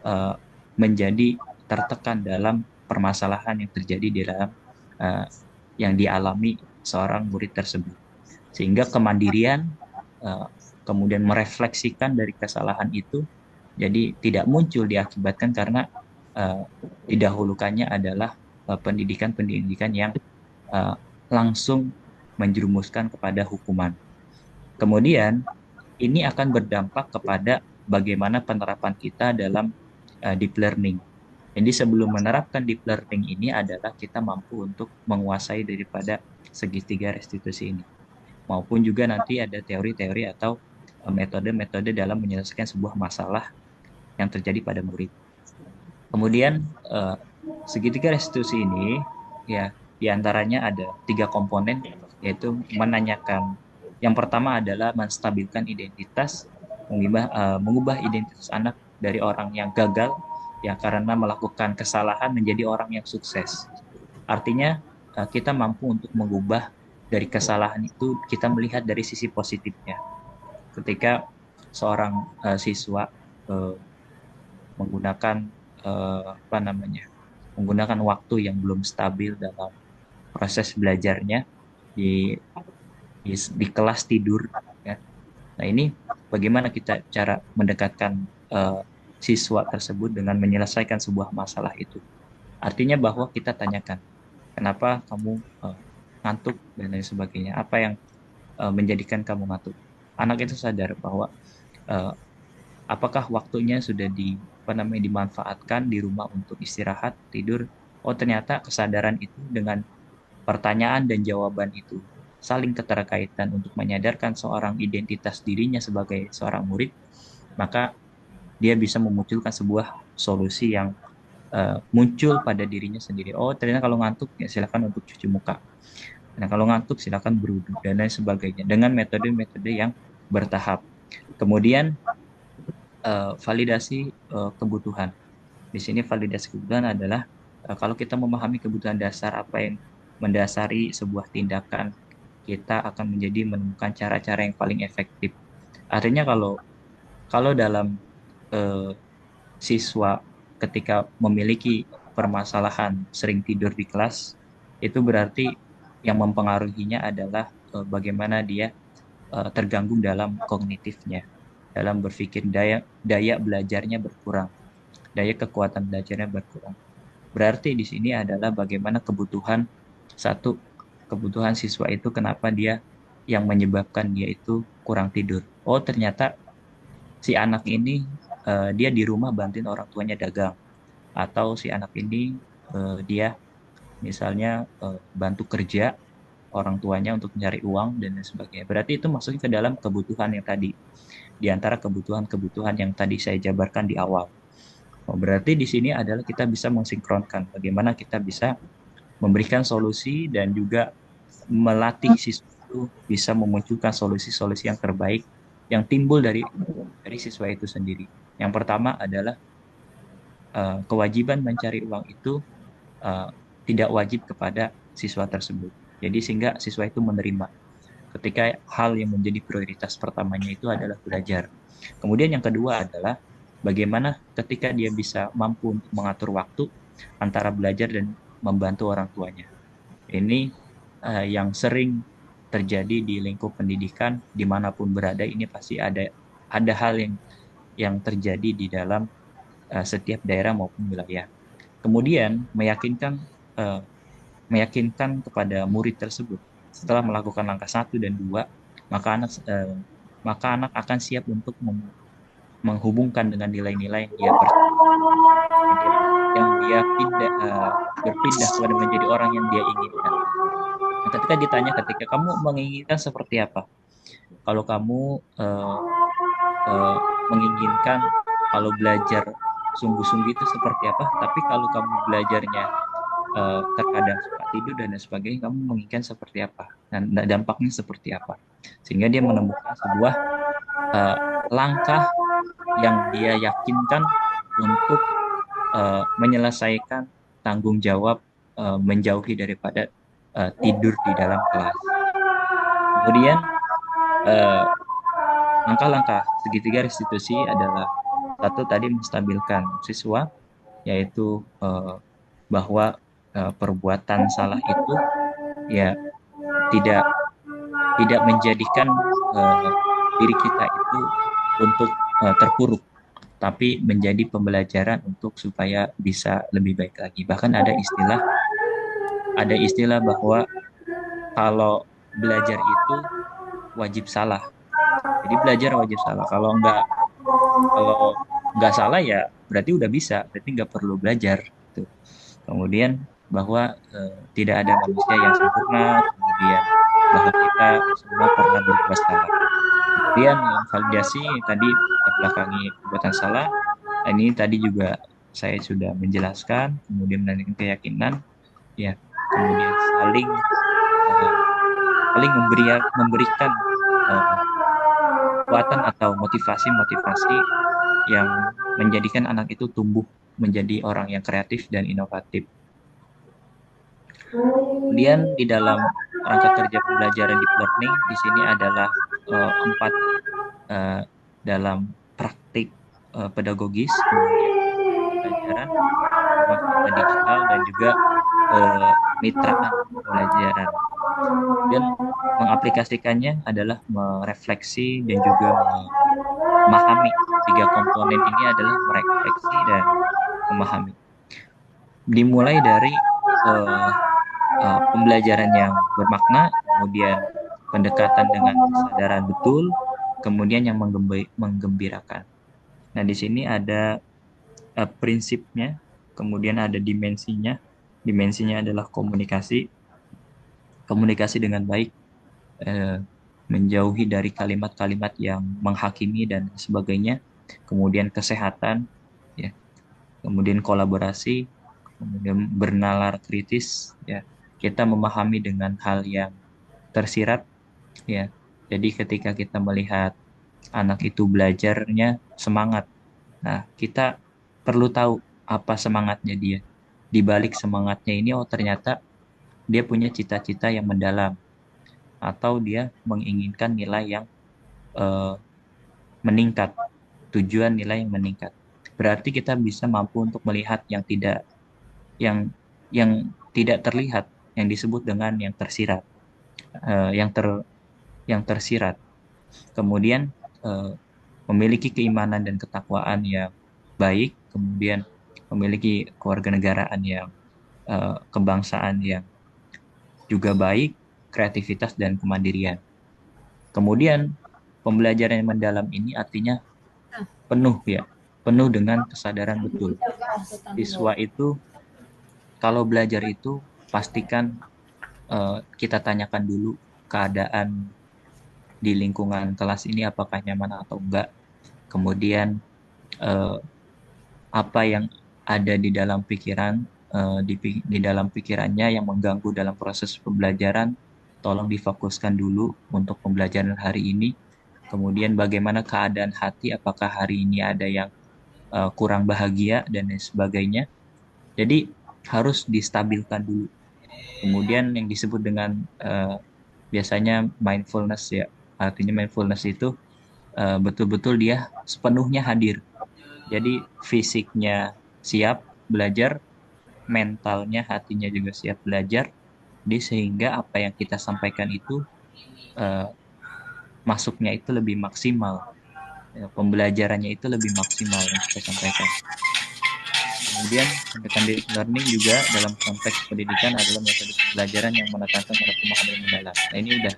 eh, menjadi tertekan dalam permasalahan yang terjadi di dalam eh, yang dialami seorang murid tersebut, sehingga kemandirian eh, kemudian merefleksikan dari kesalahan itu jadi tidak muncul diakibatkan karena eh, didahulukannya adalah pendidikan-pendidikan yang eh, langsung menjerumuskan kepada hukuman. Kemudian ini akan berdampak kepada bagaimana penerapan kita dalam deep learning. Jadi sebelum menerapkan deep learning ini adalah kita mampu untuk menguasai daripada segitiga restitusi ini, maupun juga nanti ada teori-teori atau metode-metode dalam menyelesaikan sebuah masalah yang terjadi pada murid. Kemudian segitiga restitusi ini ya diantaranya ada 3 komponen, yaitu menanyakan. Yang pertama adalah menstabilkan identitas, mengubah identitas anak dari orang yang gagal ya karena melakukan kesalahan menjadi orang yang sukses. Artinya kita mampu untuk mengubah dari kesalahan itu, kita melihat dari sisi positifnya. Ketika seorang siswa uh, menggunakan apa namanya, menggunakan waktu yang belum stabil dalam proses belajarnya di kelas tidur, ya, Nah, ini bagaimana kita cara mendekatkan siswa tersebut dengan menyelesaikan sebuah masalah itu. Artinya bahwa kita tanyakan, kenapa kamu ngantuk dan lain sebagainya. Apa yang menjadikan kamu ngantuk? Anak itu sadar bahwa eh, apakah waktunya sudah dimanfaatkan di rumah untuk istirahat, tidur. Oh, ternyata kesadaran itu dengan pertanyaan dan jawaban itu saling keterkaitan untuk menyadarkan seorang identitas dirinya sebagai seorang murid, maka dia bisa memunculkan sebuah solusi yang muncul pada dirinya sendiri. Oh, ternyata kalau ngantuk ya silakan untuk cuci muka. Nah, kalau ngantuk silakan berwudu dan lain sebagainya dengan metode-metode yang bertahap. Kemudian validasi kebutuhan. Di sini validasi kebutuhan adalah kalau kita memahami kebutuhan dasar apa yang mendasari sebuah tindakan, kita akan menemukan cara-cara yang paling efektif. Artinya kalau kalau dalam eh, siswa ketika memiliki permasalahan sering tidur di kelas, itu berarti yang mempengaruhinya adalah bagaimana dia terganggu dalam kognitifnya, dalam berpikir daya daya belajarnya berkurang, daya kekuatan belajarnya berkurang. Berarti di sini adalah bagaimana kebutuhan siswa itu kenapa dia yang menyebabkan dia itu kurang tidur. Oh, ternyata si anak ini dia di rumah bantuin orang tuanya dagang, atau si anak ini dia misalnya bantu kerja orang tuanya untuk mencari uang dan lain sebagainya. Berarti itu masuknya ke dalam kebutuhan yang tadi, di antara kebutuhan-kebutuhan yang tadi saya jabarkan di awal. Oh, berarti di sini adalah kita bisa mensinkronkan bagaimana kita bisa memberikan solusi dan juga melatih siswa itu bisa memunculkan solusi-solusi yang terbaik yang timbul dari siswa itu sendiri. Yang pertama adalah kewajiban mencari uang itu uh, tidak wajib kepada siswa tersebut. Jadi sehingga siswa itu menerima ketika hal yang menjadi prioritas pertamanya itu adalah belajar. Kemudian yang kedua adalah bagaimana ketika dia bisa mampu untuk mengatur waktu antara belajar dan membantu orang tuanya. Ini yang sering terjadi di lingkup pendidikan dimanapun berada, ini pasti ada hal yang terjadi di dalam setiap daerah maupun wilayah. Kemudian uh, meyakinkan kepada murid tersebut setelah melakukan langkah 1 dan 2, maka anak akan siap untuk menghubungkan dengan nilai-nilai yang dia berpindah kepada menjadi orang yang dia inginkan. Nah, ketika ditanya ketika kamu menginginkan seperti apa, kalau kamu menginginkan kalau belajar sungguh-sungguh itu seperti apa, tapi kalau kamu belajarnya terkadang suka tidur dan lain sebagainya, kamu menginginkan seperti apa dan dampaknya seperti apa, sehingga dia menemukan sebuah langkah yang dia yakinkan untuk menyelesaikan tanggung jawab menjauhi daripada tidur di dalam kelas. Kemudian langkah-langkah segitiga restitusi adalah satu tadi menstabilkan siswa, yaitu bahwa perbuatan salah itu ya tidak menjadikan diri kita itu untuk terpuruk, tapi menjadi pembelajaran untuk supaya bisa lebih baik lagi. Bahkan ada istilah bahwa kalau belajar itu wajib salah. Jadi belajar wajib salah. Kalau nggak salah ya berarti udah bisa, berarti nggak perlu belajar. Gitu. Kemudian bahwa tidak ada manusia yang sempurna, kemudian bahwa kita semua pernah berbuat salah. Kemudian yang validasi tadi terbelakangi perbuatan salah, ini tadi juga saya sudah menjelaskan, kemudian menanyakan keyakinan, ya, kemudian saling memberikan kekuatan atau motivasi yang menjadikan anak itu tumbuh menjadi orang yang kreatif dan inovatif. Kemudian di dalam rangka kerja pembelajaran deep learning di sini adalah 4 dalam praktik pedagogis, kemudian pembelajaran digital dan juga mitraan pembelajaran. Dan mengaplikasikannya adalah merefleksi dan juga memahami. Tiga komponen ini adalah merefleksi dan memahami. Dimulai dari eh, pembelajaran yang bermakna, kemudian pendekatan dengan kesadaran betul, kemudian yang menggembirakan. Nah, di sini ada prinsipnya, kemudian ada dimensinya. Dimensinya adalah komunikasi, komunikasi dengan baik, menjauhi dari kalimat-kalimat yang menghakimi dan sebagainya. Kemudian kesehatan, ya. Kemudian kolaborasi, kemudian bernalar kritis, ya. Kita memahami dengan hal yang tersirat, ya. Jadi ketika kita melihat anak itu belajarnya semangat, nah kita perlu tahu apa semangatnya dia. Di balik semangatnya ini, oh ternyata dia punya cita-cita yang mendalam, atau dia menginginkan nilai yang eh, meningkat, tujuan nilai yang meningkat. Berarti kita bisa mampu untuk melihat yang yang tidak terlihat, yang disebut dengan yang tersirat, eh, yang ter yang tersirat. Kemudian memiliki keimanan dan ketakwaan yang baik, kemudian memiliki kewarganegaraan yang kebangsaan yang juga baik, kreativitas dan kemandirian. Kemudian pembelajaran yang mendalam ini artinya penuh, ya, penuh dengan kesadaran betul. Siswa itu kalau belajar itu pastikan kita tanyakan dulu keadaan di lingkungan kelas ini apakah nyaman atau enggak. Kemudian eh, apa yang ada di dalam pikiran, di dalam pikirannya yang mengganggu dalam proses pembelajaran, tolong difokuskan dulu untuk pembelajaran hari ini. Kemudian bagaimana keadaan hati, apakah hari ini ada yang kurang bahagia dan lain sebagainya. Jadi harus distabilkan dulu. Kemudian yang disebut dengan biasanya mindfulness, ya. Artinya mindfulness itu betul-betul dia sepenuhnya hadir. Jadi fisiknya siap belajar, mentalnya, hatinya juga siap belajar. Sehingga apa yang kita sampaikan itu eh, masuknya itu lebih maksimal, ya, pembelajarannya itu lebih maksimal yang kita sampaikan. Kemudian independent learning juga dalam konteks pendidikan adalah metode pembelajaran yang menekankan pada pemahaman yang mendalam. Nah, ini udah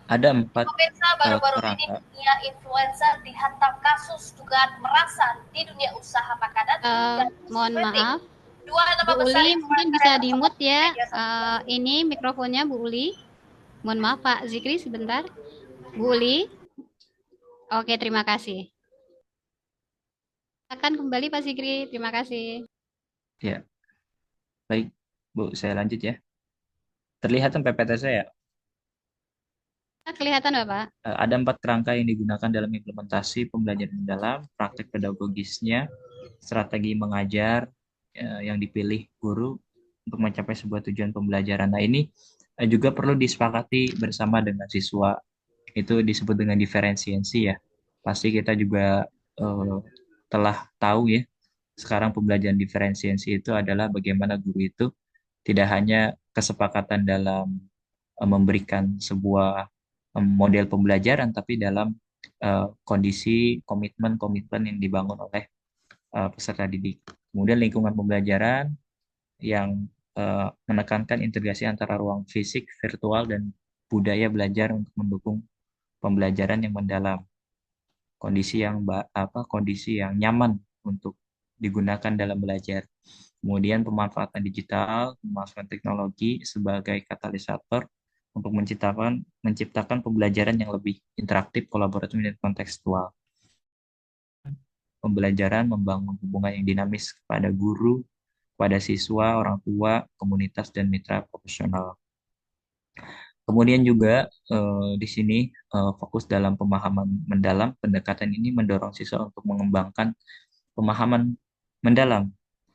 ada 4 Pemirsa, baru-baru ini kerangka. dunia influencer dihantam kasus dugaan merasan di dunia usaha makanan dan Mohon cosmetik. maaf, Dua nama Bu besar Uli mungkin bisa influencer di-mute ya. media sosial. Ini mikrofonnya Bu Uli. Mohon maaf Pak Zikri sebentar. Bu Uli. Oke, terima kasih. Akan kembali Pak Zikri, terima kasih. Ya, baik Bu, saya lanjut ya. Terlihat PPT saya. Kelihatan Bapak? Ada 4 kerangka yang digunakan dalam implementasi pembelajaran mendalam, praktek pedagogisnya, strategi mengajar yang dipilih guru untuk mencapai sebuah tujuan pembelajaran. Nah, ini juga perlu disepakati bersama dengan siswa. Itu disebut dengan diferensiasi, ya. Pasti kita juga telah tahu, ya. Sekarang pembelajaran diferensiasi itu adalah bagaimana guru itu tidak hanya kesepakatan dalam memberikan sebuah model pembelajaran, tapi dalam kondisi komitmen-komitmen yang dibangun oleh peserta didik. Kemudian lingkungan pembelajaran yang menekankan integrasi antara ruang fisik, virtual, dan budaya belajar untuk mendukung pembelajaran yang mendalam. Kondisi yang nyaman untuk digunakan dalam belajar. Kemudian pemanfaatan digital, pemanfaatan teknologi sebagai katalisator untuk menciptakan pembelajaran yang lebih interaktif, kolaboratif, dan kontekstual. Pembelajaran membangun hubungan yang dinamis kepada guru, kepada siswa, orang tua, komunitas, dan mitra profesional. Kemudian juga di sini fokus dalam pemahaman mendalam. Pendekatan ini mendorong siswa untuk mengembangkan pemahaman mendalam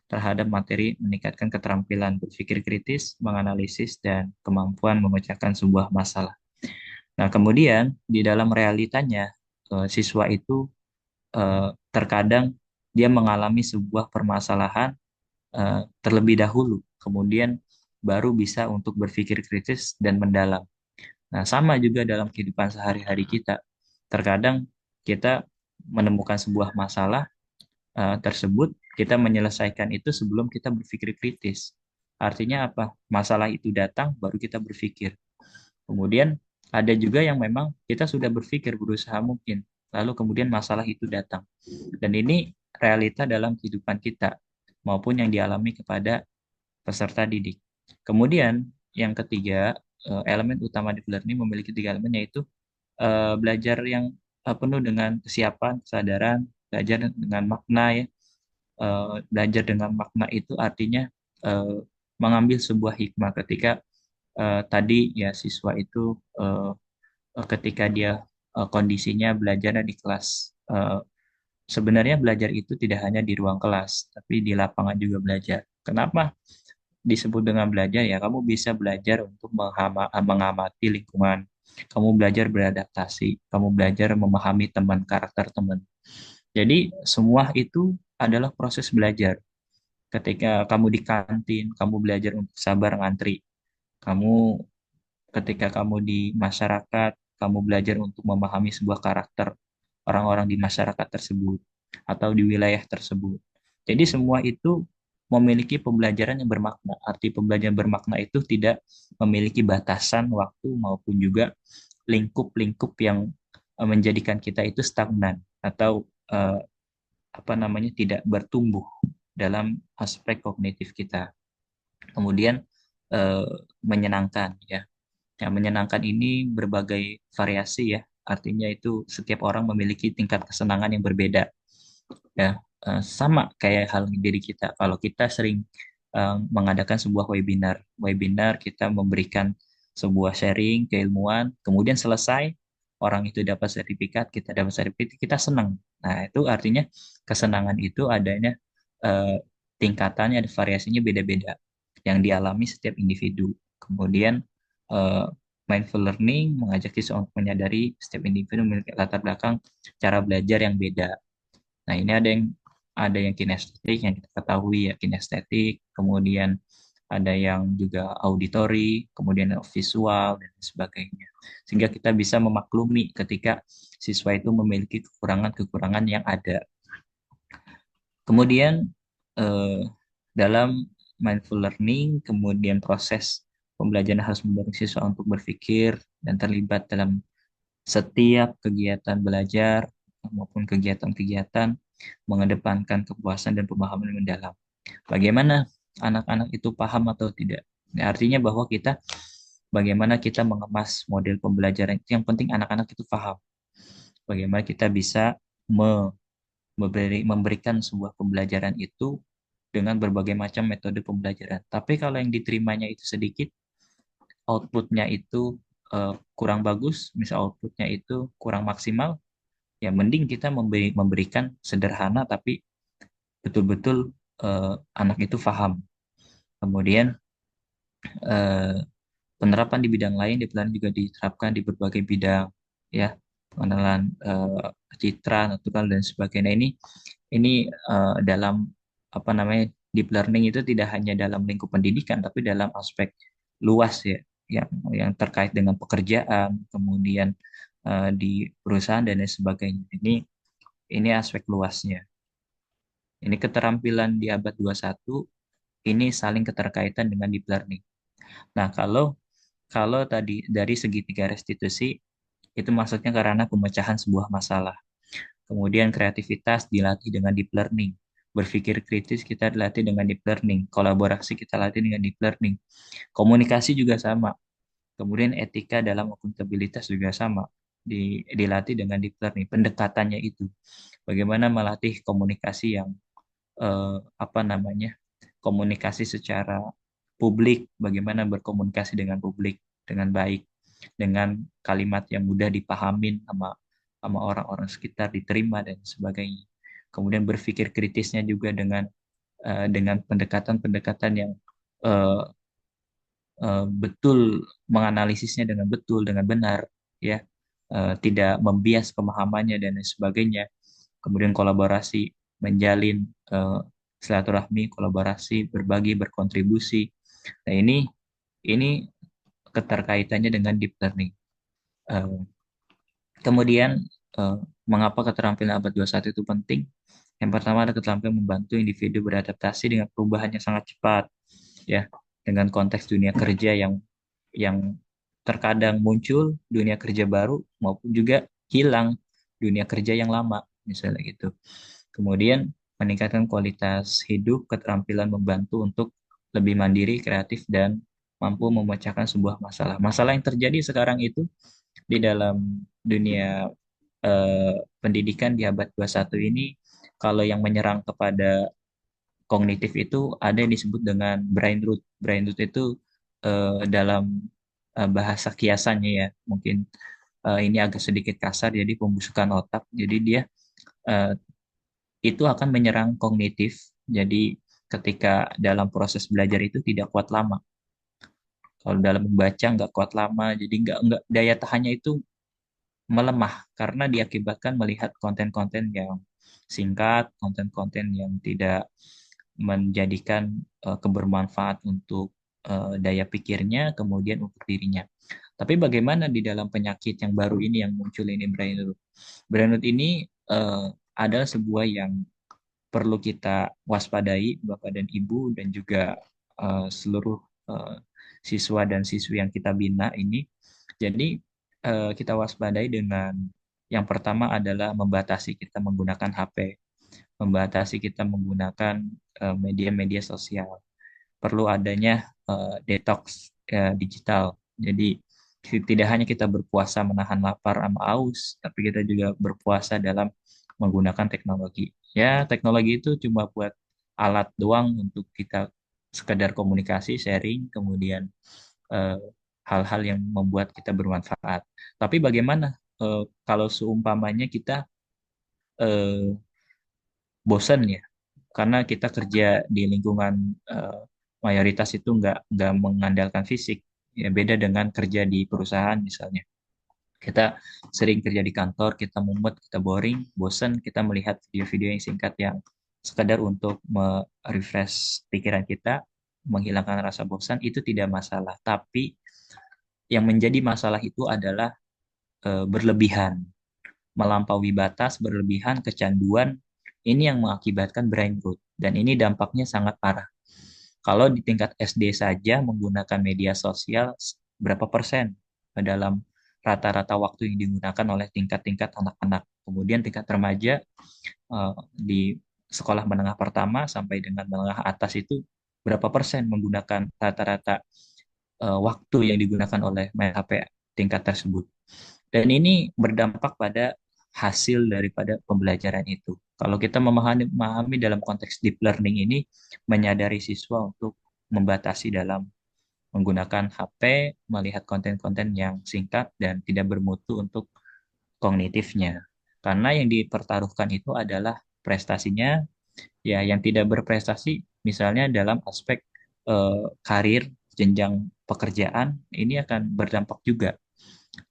terhadap materi, meningkatkan keterampilan berpikir kritis, menganalisis, dan kemampuan memecahkan sebuah masalah. Nah, kemudian di dalam realitanya, siswa itu terkadang dia mengalami sebuah permasalahan terlebih dahulu, kemudian baru bisa untuk berpikir kritis dan mendalam. Nah, sama juga dalam kehidupan sehari-hari kita. Terkadang kita menemukan sebuah masalah tersebut, kita menyelesaikan itu sebelum kita berpikir kritis. Artinya apa? Masalah itu datang, baru kita berpikir. Kemudian ada juga yang memang kita sudah berpikir berusaha mungkin, lalu kemudian masalah itu datang. Dan ini realita dalam kehidupan kita, maupun yang dialami kepada peserta didik. Kemudian yang ketiga, elemen utama deep learning memiliki tiga elemen, yaitu belajar yang penuh dengan kesiapan, kesadaran, belajar dengan makna ya. Belajar dengan makna itu artinya mengambil sebuah hikmah ketika tadi ya siswa itu ketika dia kondisinya belajar di kelas. Sebenarnya belajar itu tidak hanya di ruang kelas, tapi di lapangan juga belajar. Kenapa disebut dengan belajar? Ya, kamu bisa belajar untuk mengamati lingkungan. Kamu belajar beradaptasi, kamu belajar memahami teman, karakter teman. Jadi semua itu adalah proses belajar. Ketika kamu di kantin, kamu belajar untuk sabar ngantri. Kamu ketika kamu di masyarakat, kamu belajar untuk memahami sebuah karakter orang-orang di masyarakat tersebut atau di wilayah tersebut. Jadi semua itu memiliki pembelajaran yang bermakna. Arti pembelajaran bermakna itu tidak memiliki batasan waktu maupun juga lingkup-lingkup yang menjadikan kita itu stagnan atau tidak bertumbuh dalam aspek kognitif kita. Kemudian menyenangkan ya. Yang menyenangkan ini berbagai variasi ya. Artinya itu setiap orang memiliki tingkat kesenangan yang berbeda. Ya, sama kayak hal diri kita. Kalau kita sering mengadakan sebuah webinar kita memberikan sebuah sharing keilmuan, kemudian selesai orang itu dapat sertifikat, kita dapat sertifikat, kita senang. Nah, itu artinya kesenangan itu adanya tingkatannya, ada variasinya beda-beda yang dialami setiap individu. Kemudian mindful learning mengajak siswa untuk menyadari setiap individu memiliki latar belakang cara belajar yang beda. Nah, ini ada yang kinestetik yang kita ketahui ya, kinestetik, kemudian ada yang juga auditory, kemudian visual dan sebagainya. Sehingga kita bisa memaklumi ketika siswa itu memiliki kekurangan-kekurangan yang ada. Kemudian dalam mindful learning, kemudian proses pembelajaran harus mendorong siswa untuk berpikir dan terlibat dalam setiap kegiatan belajar maupun kegiatan-kegiatan, mengedepankan kepuasan dan pemahaman yang mendalam. Bagaimana anak-anak itu paham atau tidak? Nah, artinya bahwa bagaimana kita mengemas model pembelajaran itu, yang penting anak-anak itu paham. Bagaimana kita bisa memberikan sebuah pembelajaran itu dengan berbagai macam metode pembelajaran. Tapi kalau yang diterimanya itu sedikit, outputnya itu kurang bagus, misal outputnya itu kurang maksimal, ya mending kita memberikan sederhana tapi betul-betul anak itu paham. Kemudian penerapan di bidang lain di pelan juga diterapkan di berbagai bidang, ya, pengenalan citra, natural dan sebagainya. Ini dalam deep learning itu tidak hanya dalam lingkup pendidikan, tapi dalam aspek luas ya, yang terkait dengan pekerjaan, kemudian di perusahaan dan lain sebagainya. Ini aspek luasnya. Ini keterampilan di abad 21 ini saling keterkaitan dengan deep learning. Nah, kalau tadi dari segitiga restitusi itu maksudnya karena pemecahan sebuah masalah. Kemudian kreativitas dilatih dengan deep learning. Berpikir kritis kita dilatih dengan deep learning. Kolaborasi kita latih dengan deep learning. Komunikasi juga sama. Kemudian etika dalam akuntabilitas juga sama. Dilatih dengan deep learning. Pendekatannya itu. Bagaimana melatih komunikasi yang komunikasi secara publik, bagaimana berkomunikasi dengan publik dengan baik, dengan kalimat yang mudah dipahamin sama orang-orang sekitar, diterima dan sebagainya. Kemudian berpikir kritisnya juga dengan pendekatan-pendekatan yang betul, menganalisisnya dengan betul, dengan benar, ya, tidak membias pemahamannya dan lain sebagainya. Kemudian kolaborasi, menjalin silaturahmi, kolaborasi, berbagi, berkontribusi, Nah, ini keterkaitannya dengan deep learning. Eh, Kemudian, eh, mengapa keterampilan abad 21 itu penting? Yang pertama ada keterampilan membantu individu beradaptasi dengan perubahan yang sangat cepat, ya, dengan konteks dunia kerja yang terkadang muncul dunia kerja baru maupun juga hilang dunia kerja yang lama, misalnya gitu. Kemudian meningkatkan kualitas hidup, keterampilan membantu untuk lebih mandiri, kreatif, dan mampu memecahkan sebuah masalah. Masalah yang terjadi sekarang itu di dalam dunia pendidikan di abad 21 ini, kalau yang menyerang kepada kognitif itu ada yang disebut dengan brain root. Brain root itu dalam bahasa kiasannya ya, mungkin ini agak sedikit kasar, jadi pembusukan otak. Jadi dia eh, itu akan menyerang kognitif. Jadi ketika dalam proses belajar itu tidak kuat lama. Kalau dalam membaca nggak kuat lama, jadi nggak daya tahannya itu melemah karena diakibatkan melihat konten-konten yang singkat, konten-konten yang tidak menjadikan kebermanfaat untuk daya pikirnya, kemudian untuk dirinya. Tapi bagaimana di dalam penyakit yang baru ini yang muncul ini, brain rot? Brain rot ini eh, adalah sebuah yang perlu kita waspadai, Bapak dan Ibu, dan juga seluruh eh, siswa dan siswi yang kita bina ini. Jadi kita waspadai dengan yang pertama adalah membatasi kita menggunakan HP, membatasi kita menggunakan media-media sosial. Perlu adanya detox digital. Jadi tidak hanya kita berpuasa menahan lapar sama aus, tapi kita juga berpuasa dalam menggunakan teknologi. Ya, teknologi itu cuma buat alat doang untuk kita sekedar komunikasi, sharing, kemudian eh, hal-hal yang membuat kita bermanfaat. Tapi bagaimana kalau seumpamanya kita eh, bosan ya, karena kita kerja di lingkungan eh, mayoritas itu nggak mengandalkan fisik, ya beda dengan kerja di perusahaan misalnya. Kita sering kerja di kantor, kita mumet, kita boring, bosan, kita melihat video-video yang singkat yang sekadar untuk refresh pikiran kita, menghilangkan rasa bosan, itu tidak masalah. Tapi yang menjadi masalah itu adalah berlebihan, melampaui batas, berlebihan, kecanduan, ini yang mengakibatkan brain rot. Dan ini dampaknya sangat parah. Kalau di tingkat SD saja menggunakan media sosial, berapa persen dalam rata-rata waktu yang digunakan oleh tingkat-tingkat anak-anak. Kemudian tingkat remaja di sekolah menengah pertama sampai dengan menengah atas itu berapa persen menggunakan rata-rata waktu yang digunakan oleh main HP tingkat tersebut. Dan ini berdampak pada hasil daripada pembelajaran itu. Kalau kita memahami dalam konteks deep learning ini, menyadari siswa untuk membatasi dalam menggunakan HP, melihat konten-konten yang singkat dan tidak bermutu untuk kognitifnya. Karena yang dipertaruhkan itu adalah prestasinya, ya yang tidak berprestasi, misalnya dalam aspek karir, jenjang pekerjaan, ini akan berdampak juga.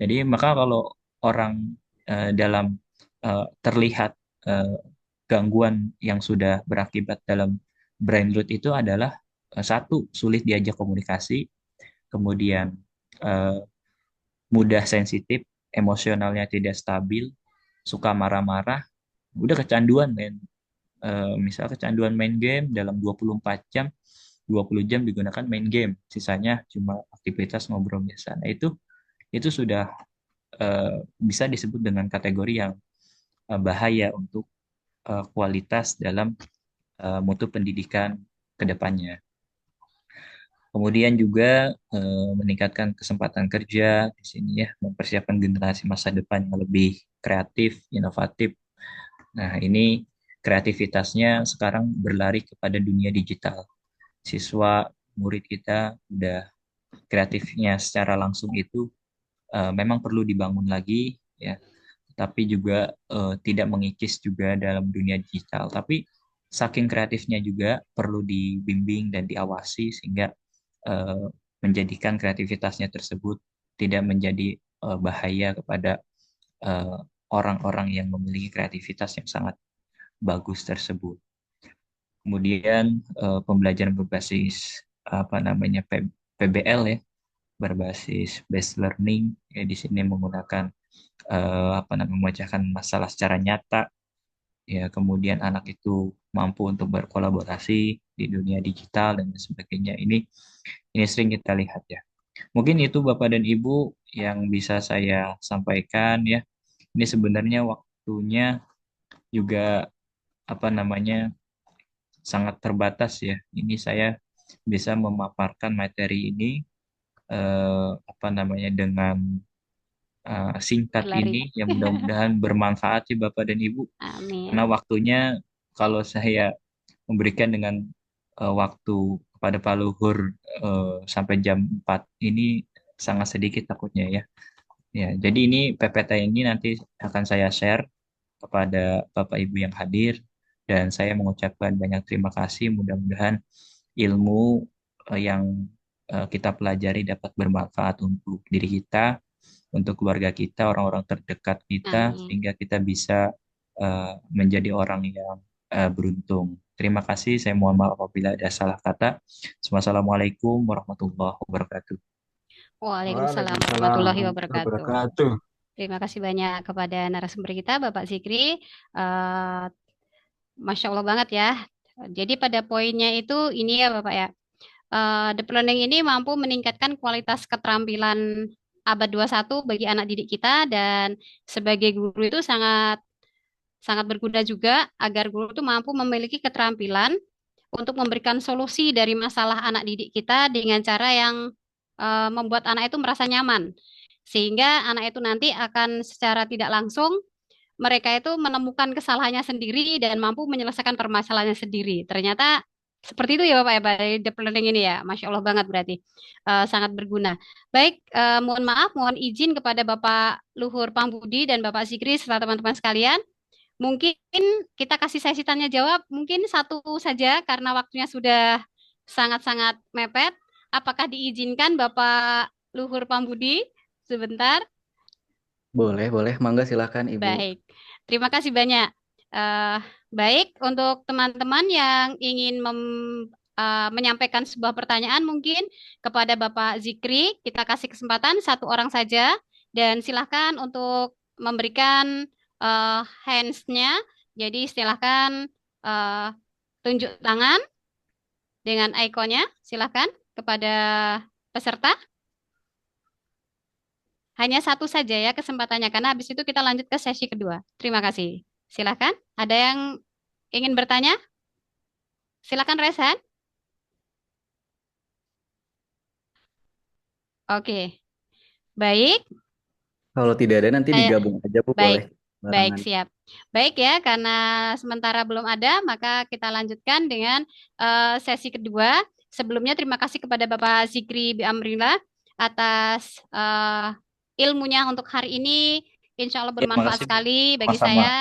Jadi maka kalau orang dalam terlihat eh, gangguan yang sudah berakibat dalam brain rot itu adalah satu, sulit diajak komunikasi, kemudian eh, mudah sensitif, emosionalnya tidak stabil, suka marah-marah, udah kecanduan main misal kecanduan main game dalam 24 jam, 20 jam digunakan main game, sisanya cuma aktivitas ngobrol biasa. Nah, itu sudah bisa disebut dengan kategori yang bahaya untuk kualitas dalam mutu pendidikan ke depannya. Kemudian juga meningkatkan kesempatan kerja di sini ya, mempersiapkan generasi masa depan yang lebih kreatif, inovatif. Nah, ini kreativitasnya sekarang berlari kepada dunia digital. Siswa, murid kita udah kreatifnya secara langsung itu memang perlu dibangun lagi ya, tapi juga tidak mengikis juga dalam dunia digital. Tapi saking kreatifnya juga perlu dibimbing dan diawasi sehingga eh, menjadikan kreativitasnya tersebut tidak menjadi bahaya kepada eh, orang-orang yang memiliki kreativitas yang sangat bagus tersebut. Kemudian pembelajaran berbasis apa namanya PBL ya, berbasis based learning. Ya, di sini menggunakan apa namanya, memecahkan masalah secara nyata. Ya, kemudian anak itu mampu untuk berkolaborasi di dunia digital dan sebagainya. Ini sering kita lihat ya. Mungkin itu Bapak dan Ibu yang bisa saya sampaikan ya. Ini sebenarnya waktunya juga apa namanya, sangat terbatas ya. Ini saya bisa memaparkan materi ini apa namanya, dengan singkat Berlari. ini, yang mudah-mudahan bermanfaat ya Bapak dan Ibu. Karena Amin. waktunya, kalau saya memberikan dengan waktu kepada Pak Luhur sampai jam 4 ini sangat sedikit takutnya ya. Ya, jadi ini PPT ini nanti akan saya share kepada Bapak Ibu yang hadir, dan saya mengucapkan banyak terima kasih. Mudah-mudahan ilmu yang kita pelajari dapat bermanfaat untuk diri kita, untuk keluarga kita, orang-orang terdekat kita, Amin. sehingga kita bisa menjadi orang yang beruntung. Terima kasih. Saya mohon maaf apabila ada salah kata. Wassalamualaikum warahmatullahi wabarakatuh. Waalaikumsalam Waalaikumsalam warahmatullahi warahmatullahi wabarakatuh. wabarakatuh. Terima kasih banyak kepada narasumber kita, Bapak Zikri. Eh, Masya Allah banget ya. Jadi pada poinnya itu ini ya Bapak ya. Deep learning ini mampu meningkatkan kualitas keterampilan abad 21 bagi anak didik kita, dan sebagai guru itu sangat sangat berguna juga agar guru itu mampu memiliki keterampilan untuk memberikan solusi dari masalah anak didik kita dengan cara yang membuat anak itu merasa nyaman. Sehingga anak itu nanti akan secara tidak langsung mereka itu menemukan kesalahannya sendiri dan mampu menyelesaikan permasalahannya sendiri. Ternyata seperti itu ya Bapak ya, dari deep learning ini ya. Masya Allah banget berarti. Sangat berguna. Baik, mohon maaf, mohon izin kepada Bapak Luhur Pambudi dan Bapak Zikri serta teman-teman sekalian. Mungkin kita kasih sesi tanya jawab, mungkin satu saja karena waktunya sudah sangat-sangat mepet. Apakah diizinkan Bapak Luhur Pambudi sebentar? Boleh, boleh. Mangga silakan Ibu. Baik, terima kasih banyak. Eh, Baik, untuk teman-teman yang ingin menyampaikan sebuah pertanyaan mungkin kepada Bapak Zikri, kita kasih kesempatan satu orang saja, dan silahkan untuk memberikan hands-nya. Jadi silahkan eh, tunjuk tangan dengan ikonnya, silahkan kepada peserta. Hanya satu saja ya kesempatannya, karena habis itu kita lanjut ke sesi kedua. Terima kasih. Silakan. Ada yang ingin bertanya? Silakan Resan. Oke. Baik. Kalau tidak ada nanti Saya digabung aja Bu, baik. boleh Baik, barengan. siap. Baik ya, karena sementara belum ada, maka kita lanjutkan dengan sesi kedua. Sebelumnya terima kasih kepada Bapak Zikri B. Amrillah atas ilmunya untuk hari ini. Insya Allah Ya, terima bermanfaat kasih Bu. sekali bagi Sama-sama. saya.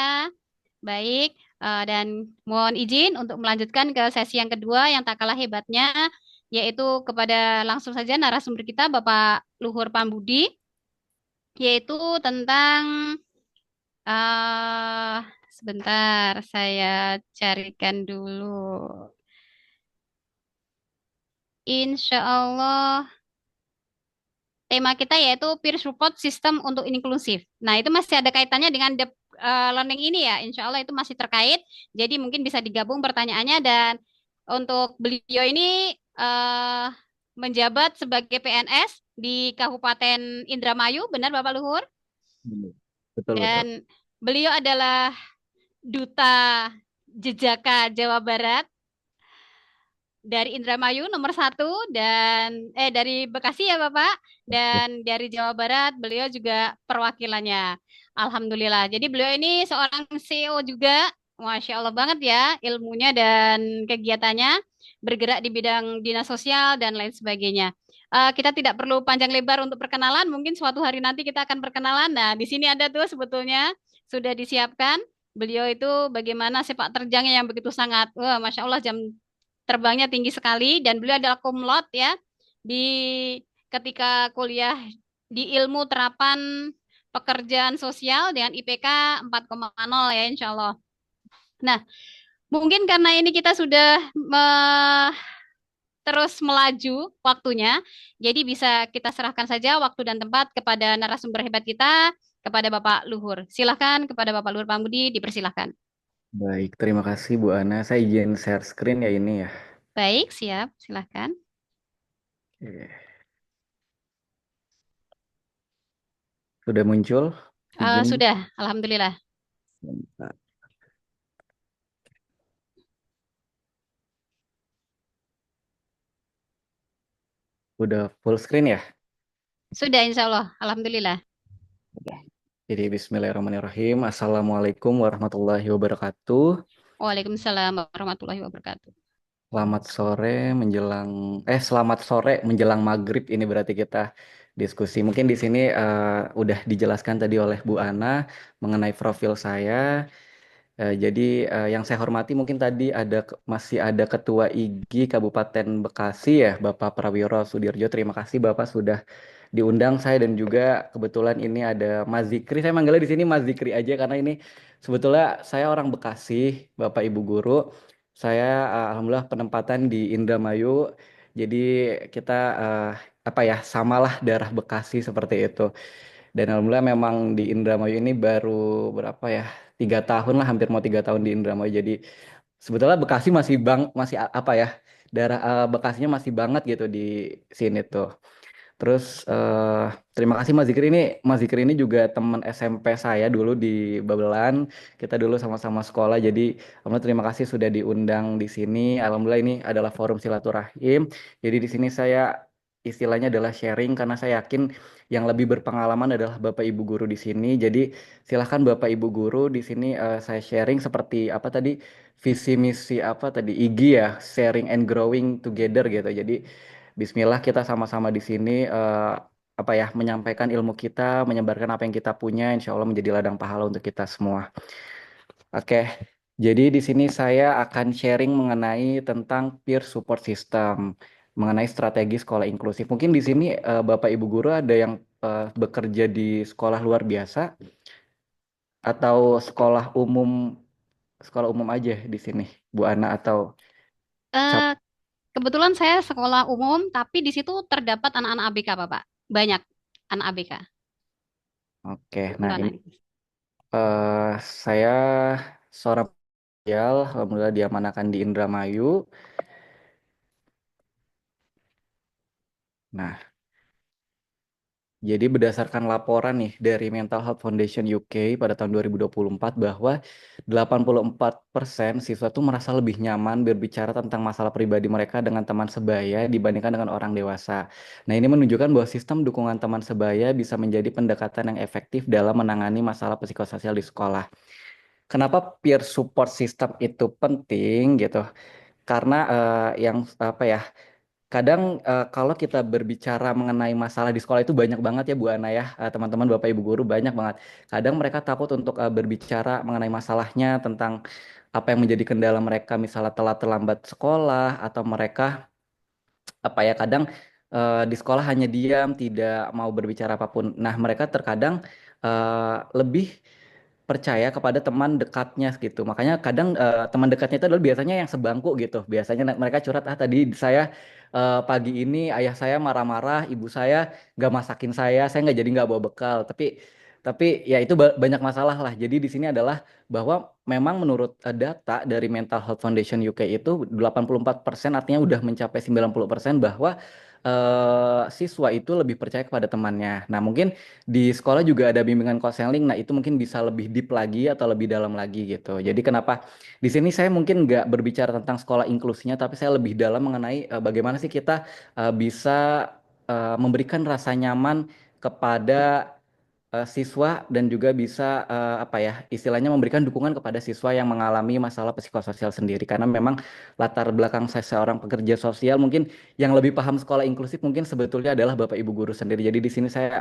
Baik, dan mohon izin untuk melanjutkan ke sesi yang kedua yang tak kalah hebatnya, yaitu kepada langsung saja narasumber kita, Bapak Luhur Pambudi, yaitu tentang sebentar, saya carikan dulu. Insya Allah, tema kita yaitu peer support system untuk inklusif. Nah, itu masih ada kaitannya dengan learning ini ya. Insya Allah itu masih terkait. Jadi mungkin bisa digabung pertanyaannya, dan untuk beliau ini menjabat sebagai PNS di Kabupaten Indramayu, benar Bapak Luhur? Betul, betul. Dan beliau adalah Duta Jejaka Jawa Barat dari Indramayu nomor 1, dan dari Bekasi ya Bapak, dan dari Jawa Barat beliau juga perwakilannya. Alhamdulillah. Jadi beliau ini seorang CEO juga. Masya Allah banget ya ilmunya dan kegiatannya, bergerak di bidang dinas sosial dan lain sebagainya. Kita tidak perlu panjang lebar untuk perkenalan, mungkin suatu hari nanti kita akan perkenalan. Nah, di sini ada tuh sebetulnya sudah disiapkan. Beliau itu bagaimana sepak terjangnya yang begitu sangat, wah, Masya Allah, jam terbangnya tinggi sekali, dan beliau adalah cum laude ya di ketika kuliah di ilmu terapan pekerjaan sosial dengan IPK 4,0 ya insya Allah. Nah, mungkin karena ini kita sudah terus melaju waktunya. Jadi bisa kita serahkan saja waktu dan tempat kepada narasumber hebat kita, kepada Bapak Luhur. Silahkan kepada Bapak Luhur Pambudi, dipersilahkan. Baik, terima kasih Bu Ana. Saya izin share screen ya ini ya. Baik, siap. Silahkan. Oke. Sudah muncul? Izin. Sudah, Alhamdulillah. Bentar. Udah full screen ya? Sudah, insya Allah. Alhamdulillah. Jadi bismillahirrahmanirrahim. Assalamualaikum warahmatullahi wabarakatuh. Waalaikumsalam warahmatullahi wabarakatuh. Selamat sore menjelang maghrib ini berarti kita diskusi. Mungkin di sini udah dijelaskan tadi oleh Bu Ana mengenai profil saya. Jadi yang saya hormati mungkin tadi masih ada Ketua IGI Kabupaten Bekasi ya, Bapak Prawiro Sudirjo. Terima kasih Bapak sudah diundang saya dan juga kebetulan ini ada Mas Zikri. Saya manggilnya di sini Mas Zikri aja karena ini sebetulnya saya orang Bekasi, Bapak Ibu guru. Saya alhamdulillah penempatan di Indramayu. Jadi kita apa ya, samalah daerah Bekasi seperti itu. Dan alhamdulillah memang di Indramayu ini baru berapa ya, 3 tahun lah, hampir mau 3 tahun di Indramayu. Jadi sebetulnya Bekasi masih apa ya, daerah Bekasinya masih banget gitu di sini tuh. Terus terima kasih Mas Zikri ini. Mas Zikri ini juga teman SMP saya dulu di Babelan. Kita dulu sama-sama sekolah. Jadi alhamdulillah terima kasih sudah diundang di sini. Alhamdulillah ini adalah forum silaturahim. Jadi di sini saya istilahnya adalah sharing karena saya yakin yang lebih berpengalaman adalah Bapak Ibu guru di sini. Jadi silahkan Bapak Ibu guru di sini saya sharing seperti apa tadi, visi misi apa tadi, IGI ya, sharing and growing together gitu. Jadi Bismillah kita sama-sama di sini apa ya, menyampaikan ilmu kita, menyebarkan apa yang kita punya, insya Allah menjadi ladang pahala untuk kita semua. Oke, jadi di sini saya akan sharing mengenai tentang peer support system, mengenai strategi sekolah inklusif. Mungkin di sini Bapak Ibu guru ada yang bekerja di sekolah luar biasa atau sekolah umum aja di sini, Bu Ana atau Eh, Cap. Kebetulan saya sekolah umum, tapi di situ terdapat anak-anak ABK, Bapak. Banyak anak ABK. Oke, nah ini Kebetulan. saya seorang alhamdulillah diamanahkan di Indramayu. Nah, jadi berdasarkan laporan nih dari Mental Health Foundation UK pada tahun 2024 bahwa 84% siswa tuh merasa lebih nyaman berbicara tentang masalah pribadi mereka dengan teman sebaya dibandingkan dengan orang dewasa. Nah, ini menunjukkan bahwa sistem dukungan teman sebaya bisa menjadi pendekatan yang efektif dalam menangani masalah psikososial di sekolah. Kenapa peer support system itu penting gitu? Karena yang apa ya, kadang kalau kita berbicara mengenai masalah di sekolah itu banyak banget ya Bu Ana ya, teman-teman Bapak Ibu guru banyak banget. Kadang mereka takut untuk berbicara mengenai masalahnya tentang apa yang menjadi kendala mereka, misalnya telat terlambat sekolah atau mereka apa ya, kadang di sekolah hanya diam, tidak mau berbicara apapun. Nah, mereka terkadang lebih percaya kepada teman dekatnya gitu. Makanya kadang teman dekatnya itu adalah biasanya yang sebangku gitu. Biasanya mereka curhat, tadi saya pagi ini ayah saya marah-marah, ibu saya nggak masakin saya nggak jadi nggak bawa bekal. Tapi ya itu banyak masalah lah. Jadi di sini adalah bahwa memang menurut data dari Mental Health Foundation UK itu 84%, artinya udah mencapai 90% bahwa siswa itu lebih percaya kepada temannya. Nah, mungkin di sekolah juga ada bimbingan konseling. Nah, itu mungkin bisa lebih deep lagi atau lebih dalam lagi gitu. Jadi kenapa di sini saya mungkin nggak berbicara tentang sekolah inklusinya, tapi saya lebih dalam mengenai bagaimana sih kita bisa memberikan rasa nyaman kepada siswa dan juga bisa apa ya, istilahnya memberikan dukungan kepada siswa yang mengalami masalah psikososial sendiri, karena memang latar belakang saya seorang pekerja sosial, mungkin yang lebih paham sekolah inklusif mungkin sebetulnya adalah Bapak Ibu guru sendiri. Jadi di sini saya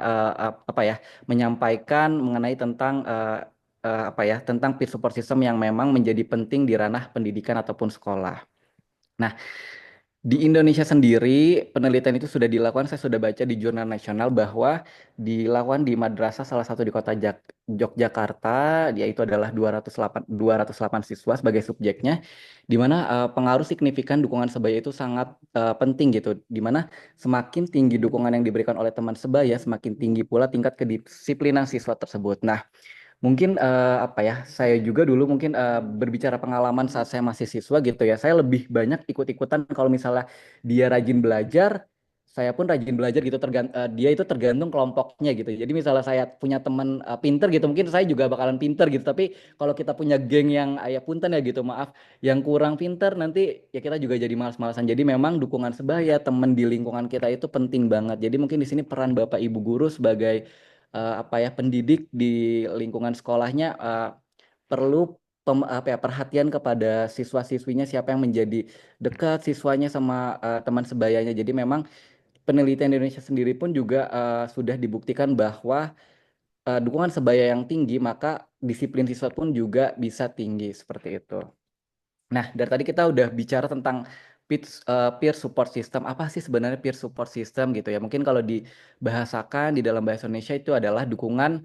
apa ya, menyampaikan mengenai tentang apa ya, tentang peer support system yang memang menjadi penting di ranah pendidikan ataupun sekolah. Nah, Di Indonesia sendiri, penelitian itu sudah dilakukan, saya sudah baca di jurnal nasional bahwa dilakukan di madrasah salah satu di kota Yogyakarta, yaitu adalah 208 siswa sebagai subjeknya, di mana pengaruh signifikan dukungan sebaya itu sangat penting gitu, di mana semakin tinggi dukungan yang diberikan oleh teman sebaya, semakin tinggi pula tingkat kedisiplinan siswa tersebut. Nah, mungkin apa ya, saya juga dulu mungkin berbicara pengalaman saat saya masih siswa gitu ya. Saya lebih banyak ikut-ikutan kalau misalnya dia rajin belajar, saya pun rajin belajar gitu. Dia itu tergantung kelompoknya gitu. Jadi misalnya saya punya teman pinter gitu, mungkin saya juga bakalan pinter gitu. Tapi kalau kita punya geng yang ayah punten ya gitu, maaf, yang kurang pinter nanti ya kita juga jadi malas-malasan. Jadi memang dukungan sebaya, teman di lingkungan kita itu penting banget. Jadi mungkin di sini peran Bapak Ibu guru sebagai apa ya pendidik di lingkungan sekolahnya perlu apa ya perhatian kepada siswa-siswinya siapa yang menjadi dekat siswanya sama teman sebayanya. Jadi memang penelitian di Indonesia sendiri pun juga sudah dibuktikan bahwa dukungan sebaya yang tinggi maka disiplin siswa pun juga bisa tinggi seperti itu. Nah, dari tadi kita udah bicara tentang peer support system. Apa sih sebenarnya peer support system gitu ya? Mungkin kalau dibahasakan di dalam bahasa Indonesia itu adalah dukungan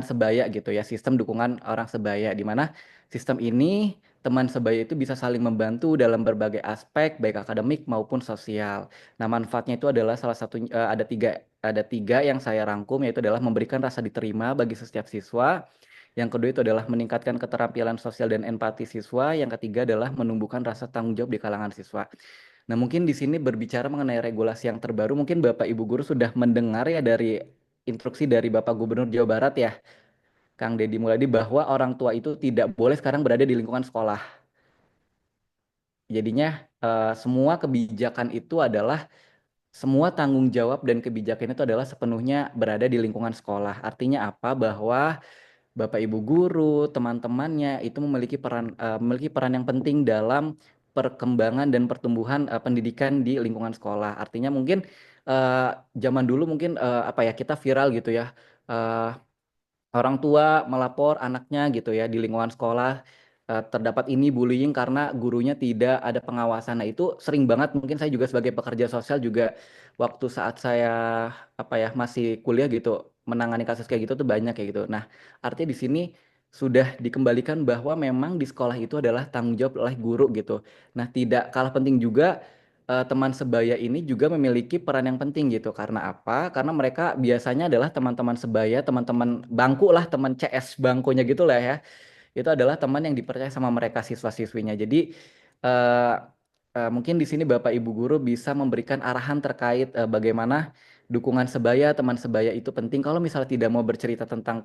sebaya gitu ya, sistem dukungan orang sebaya, di mana sistem ini teman sebaya itu bisa saling membantu dalam berbagai aspek, baik akademik maupun sosial. Nah, manfaatnya itu adalah salah satu ada tiga yang saya rangkum, yaitu adalah memberikan rasa diterima bagi setiap siswa. Yang kedua itu adalah meningkatkan keterampilan sosial dan empati siswa. Yang ketiga adalah menumbuhkan rasa tanggung jawab di kalangan siswa. Nah, mungkin di sini berbicara mengenai regulasi yang terbaru, mungkin Bapak Ibu guru sudah mendengar ya dari instruksi dari Bapak Gubernur Jawa Barat ya, Kang Deddy Mulyadi, bahwa orang tua itu tidak boleh sekarang berada di lingkungan sekolah. Jadinya semua kebijakan itu adalah semua tanggung jawab dan kebijakan itu adalah sepenuhnya berada di lingkungan sekolah. Artinya apa? Bahwa Bapak Ibu guru, teman-temannya itu memiliki peran yang penting dalam perkembangan dan pertumbuhan pendidikan di lingkungan sekolah. Artinya mungkin eh, zaman dulu mungkin apa ya kita viral gitu ya. eh, Orang tua melapor anaknya gitu ya di lingkungan sekolah terdapat ini bullying karena gurunya tidak ada pengawasan. Nah, itu sering banget mungkin saya juga sebagai pekerja sosial juga waktu saat saya apa ya masih kuliah gitu menangani kasus kayak gitu tuh banyak kayak gitu. Nah, artinya di sini sudah dikembalikan bahwa memang di sekolah itu adalah tanggung jawab oleh guru gitu. Nah, tidak kalah penting juga teman sebaya ini juga memiliki peran yang penting gitu. Karena apa? Karena mereka biasanya adalah teman-teman sebaya, teman-teman bangku lah, teman CS bangkunya gitu lah ya. Itu adalah teman yang dipercaya sama mereka siswa-siswinya. Jadi eh, mungkin di sini Bapak Ibu guru bisa memberikan arahan terkait bagaimana dukungan sebaya, teman sebaya itu penting. Kalau misalnya tidak mau bercerita tentang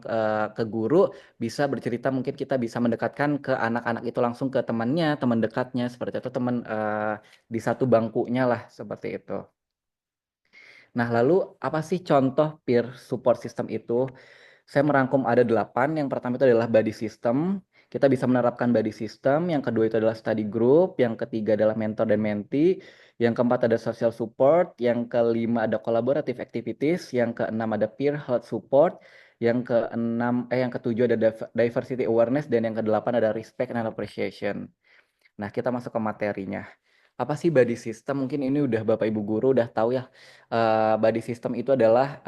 ke guru, bisa bercerita mungkin kita bisa mendekatkan ke anak-anak itu langsung ke temannya, teman dekatnya seperti itu, teman di satu bangkunya lah seperti itu. Nah, lalu apa sih contoh peer support system itu? Saya merangkum ada 8. Yang pertama itu adalah body system. Kita bisa menerapkan body system. Yang kedua itu adalah study group. Yang ketiga adalah mentor dan mentee. Yang keempat ada social support. Yang kelima ada collaborative activities. Yang keenam ada peer health support. Yang ketujuh ada diversity awareness. Dan yang kedelapan ada respect and appreciation. Nah, kita masuk ke materinya. Apa sih body system? Mungkin ini udah Bapak Ibu guru udah tahu ya. Body system itu adalah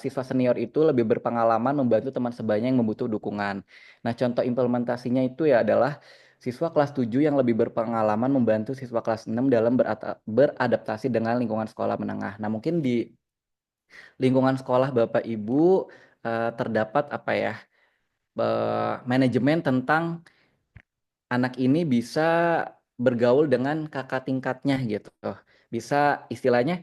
siswa senior itu lebih berpengalaman membantu teman sebaya yang membutuhkan dukungan. Nah, contoh implementasinya itu ya adalah siswa kelas 7 yang lebih berpengalaman membantu siswa kelas 6 dalam beradaptasi dengan lingkungan sekolah menengah. Nah, mungkin di lingkungan sekolah Bapak Ibu terdapat apa ya? Manajemen tentang anak ini bisa bergaul dengan kakak tingkatnya gitu. Bisa istilahnya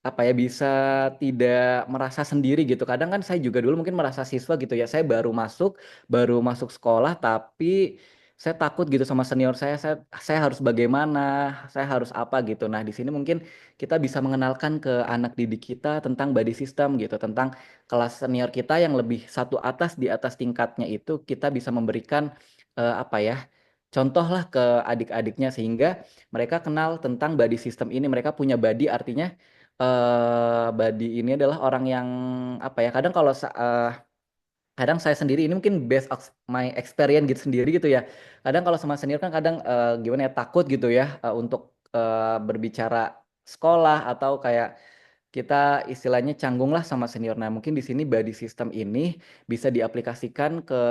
apa ya bisa tidak merasa sendiri gitu. Kadang kan saya juga dulu mungkin merasa siswa gitu ya. Saya baru masuk sekolah tapi saya takut gitu sama senior saya. Saya harus bagaimana, saya harus apa gitu. Nah, di sini mungkin kita bisa mengenalkan ke anak didik kita tentang body system gitu, tentang kelas senior kita yang lebih satu atas di atas tingkatnya itu kita bisa memberikan apa ya contoh lah ke adik-adiknya sehingga mereka kenal tentang body system ini. Mereka punya body artinya body ini adalah orang yang apa ya kadang kalau kadang saya sendiri ini mungkin based of my experience gitu sendiri gitu ya. Kadang kalau sama senior kan kadang gimana ya takut gitu ya untuk berbicara sekolah atau kayak kita istilahnya canggung lah sama senior. Nah, mungkin di sini body system ini bisa diaplikasikan ke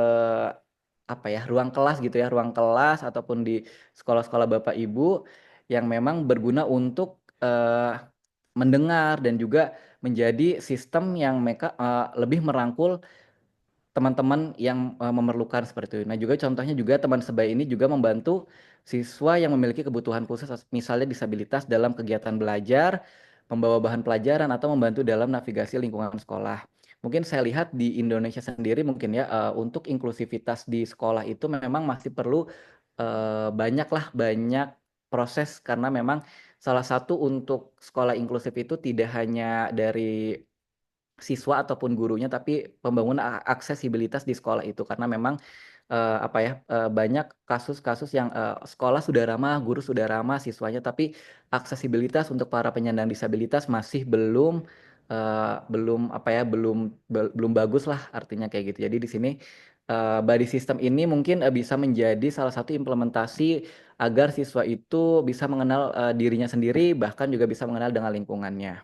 apa ya, ruang kelas gitu ya, ruang kelas ataupun di sekolah-sekolah Bapak Ibu yang memang berguna untuk mendengar dan juga menjadi sistem yang mereka lebih merangkul teman-teman yang memerlukan seperti itu. Nah, juga contohnya juga teman sebaya ini juga membantu siswa yang memiliki kebutuhan khusus, misalnya disabilitas dalam kegiatan belajar, membawa bahan pelajaran atau membantu dalam navigasi lingkungan sekolah. Mungkin saya lihat di Indonesia sendiri mungkin ya untuk inklusivitas di sekolah itu memang masih perlu banyak proses karena memang salah satu untuk sekolah inklusif itu tidak hanya dari siswa ataupun gurunya, tapi pembangunan aksesibilitas di sekolah itu karena memang apa ya banyak kasus-kasus yang sekolah sudah ramah, guru sudah ramah, siswanya, tapi aksesibilitas untuk para penyandang disabilitas masih belum apa ya belum bagus lah artinya kayak gitu. Jadi di sini body system ini mungkin bisa menjadi salah satu implementasi agar siswa itu bisa mengenal dirinya sendiri, bahkan juga bisa mengenal dengan lingkungannya.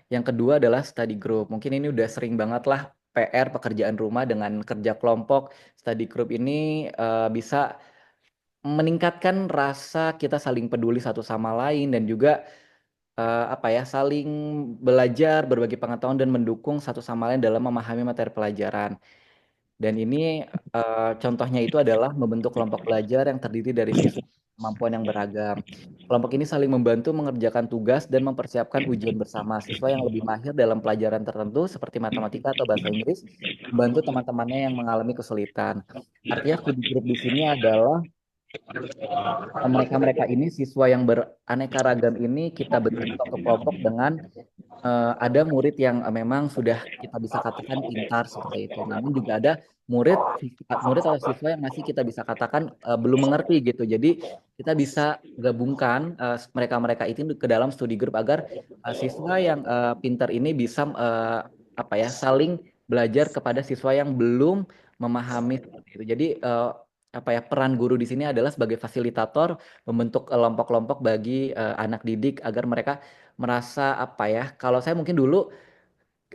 Yang kedua adalah study group. Mungkin ini udah sering banget lah PR pekerjaan rumah dengan kerja kelompok. Study group ini bisa meningkatkan rasa kita saling peduli satu sama lain dan juga apa ya saling belajar, berbagi pengetahuan dan mendukung satu sama lain dalam memahami materi pelajaran. Dan ini contohnya itu adalah membentuk kelompok belajar yang terdiri dari siswa kemampuan yang beragam. Kelompok ini saling membantu mengerjakan tugas dan mempersiapkan ujian bersama. Siswa yang lebih mahir dalam pelajaran tertentu seperti matematika atau bahasa Inggris membantu teman-temannya yang mengalami kesulitan. Artinya studi grup di sini adalah mereka-mereka ini siswa yang beraneka ragam ini kita bentuk suatu kelompok dengan ada murid yang memang sudah kita bisa katakan pintar seperti itu. Namun juga ada murid atau siswa yang masih kita bisa katakan belum mengerti gitu. Jadi kita bisa gabungkan mereka-mereka itu ke dalam studi grup agar siswa yang pintar ini bisa apa ya saling belajar kepada siswa yang belum memahami seperti itu. Jadi apa ya peran guru di sini adalah sebagai fasilitator membentuk kelompok-kelompok bagi anak didik agar mereka merasa apa ya kalau saya mungkin dulu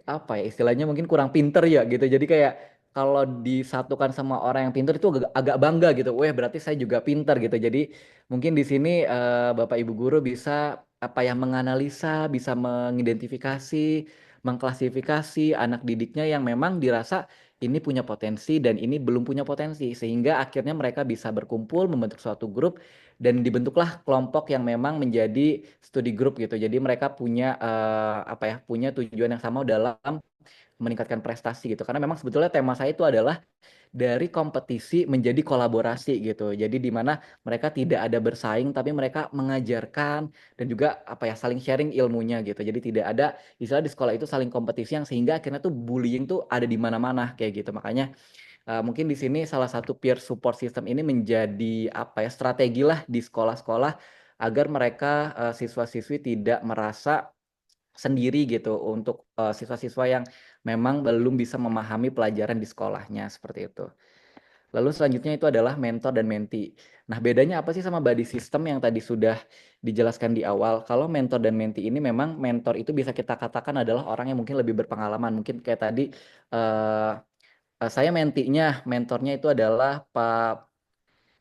apa ya istilahnya mungkin kurang pinter ya gitu jadi kayak kalau disatukan sama orang yang pinter itu agak bangga gitu weh berarti saya juga pinter gitu jadi mungkin di sini Bapak Ibu guru bisa apa ya menganalisa bisa mengidentifikasi mengklasifikasi anak didiknya yang memang dirasa ini punya potensi dan ini belum punya potensi sehingga akhirnya mereka bisa berkumpul membentuk suatu grup dan dibentuklah kelompok yang memang menjadi studi group gitu. Jadi mereka punya apa ya, punya tujuan yang sama dalam meningkatkan prestasi gitu. Karena memang sebetulnya tema saya itu adalah dari kompetisi menjadi kolaborasi gitu. Jadi di mana mereka tidak ada bersaing tapi mereka mengajarkan dan juga apa ya saling sharing ilmunya gitu. Jadi tidak ada istilah di sekolah itu saling kompetisi yang sehingga akhirnya tuh bullying tuh ada di mana-mana kayak gitu. Makanya mungkin di sini salah satu peer support system ini menjadi apa ya strategi lah di sekolah-sekolah agar mereka siswa-siswi tidak merasa sendiri gitu untuk siswa-siswa yang memang belum bisa memahami pelajaran di sekolahnya seperti itu. Lalu selanjutnya itu adalah mentor dan menti. Nah, bedanya apa sih sama body system yang tadi sudah dijelaskan di awal? Kalau mentor dan menti ini memang mentor itu bisa kita katakan adalah orang yang mungkin lebih berpengalaman. Mungkin kayak tadi eh, saya mentornya itu adalah Pak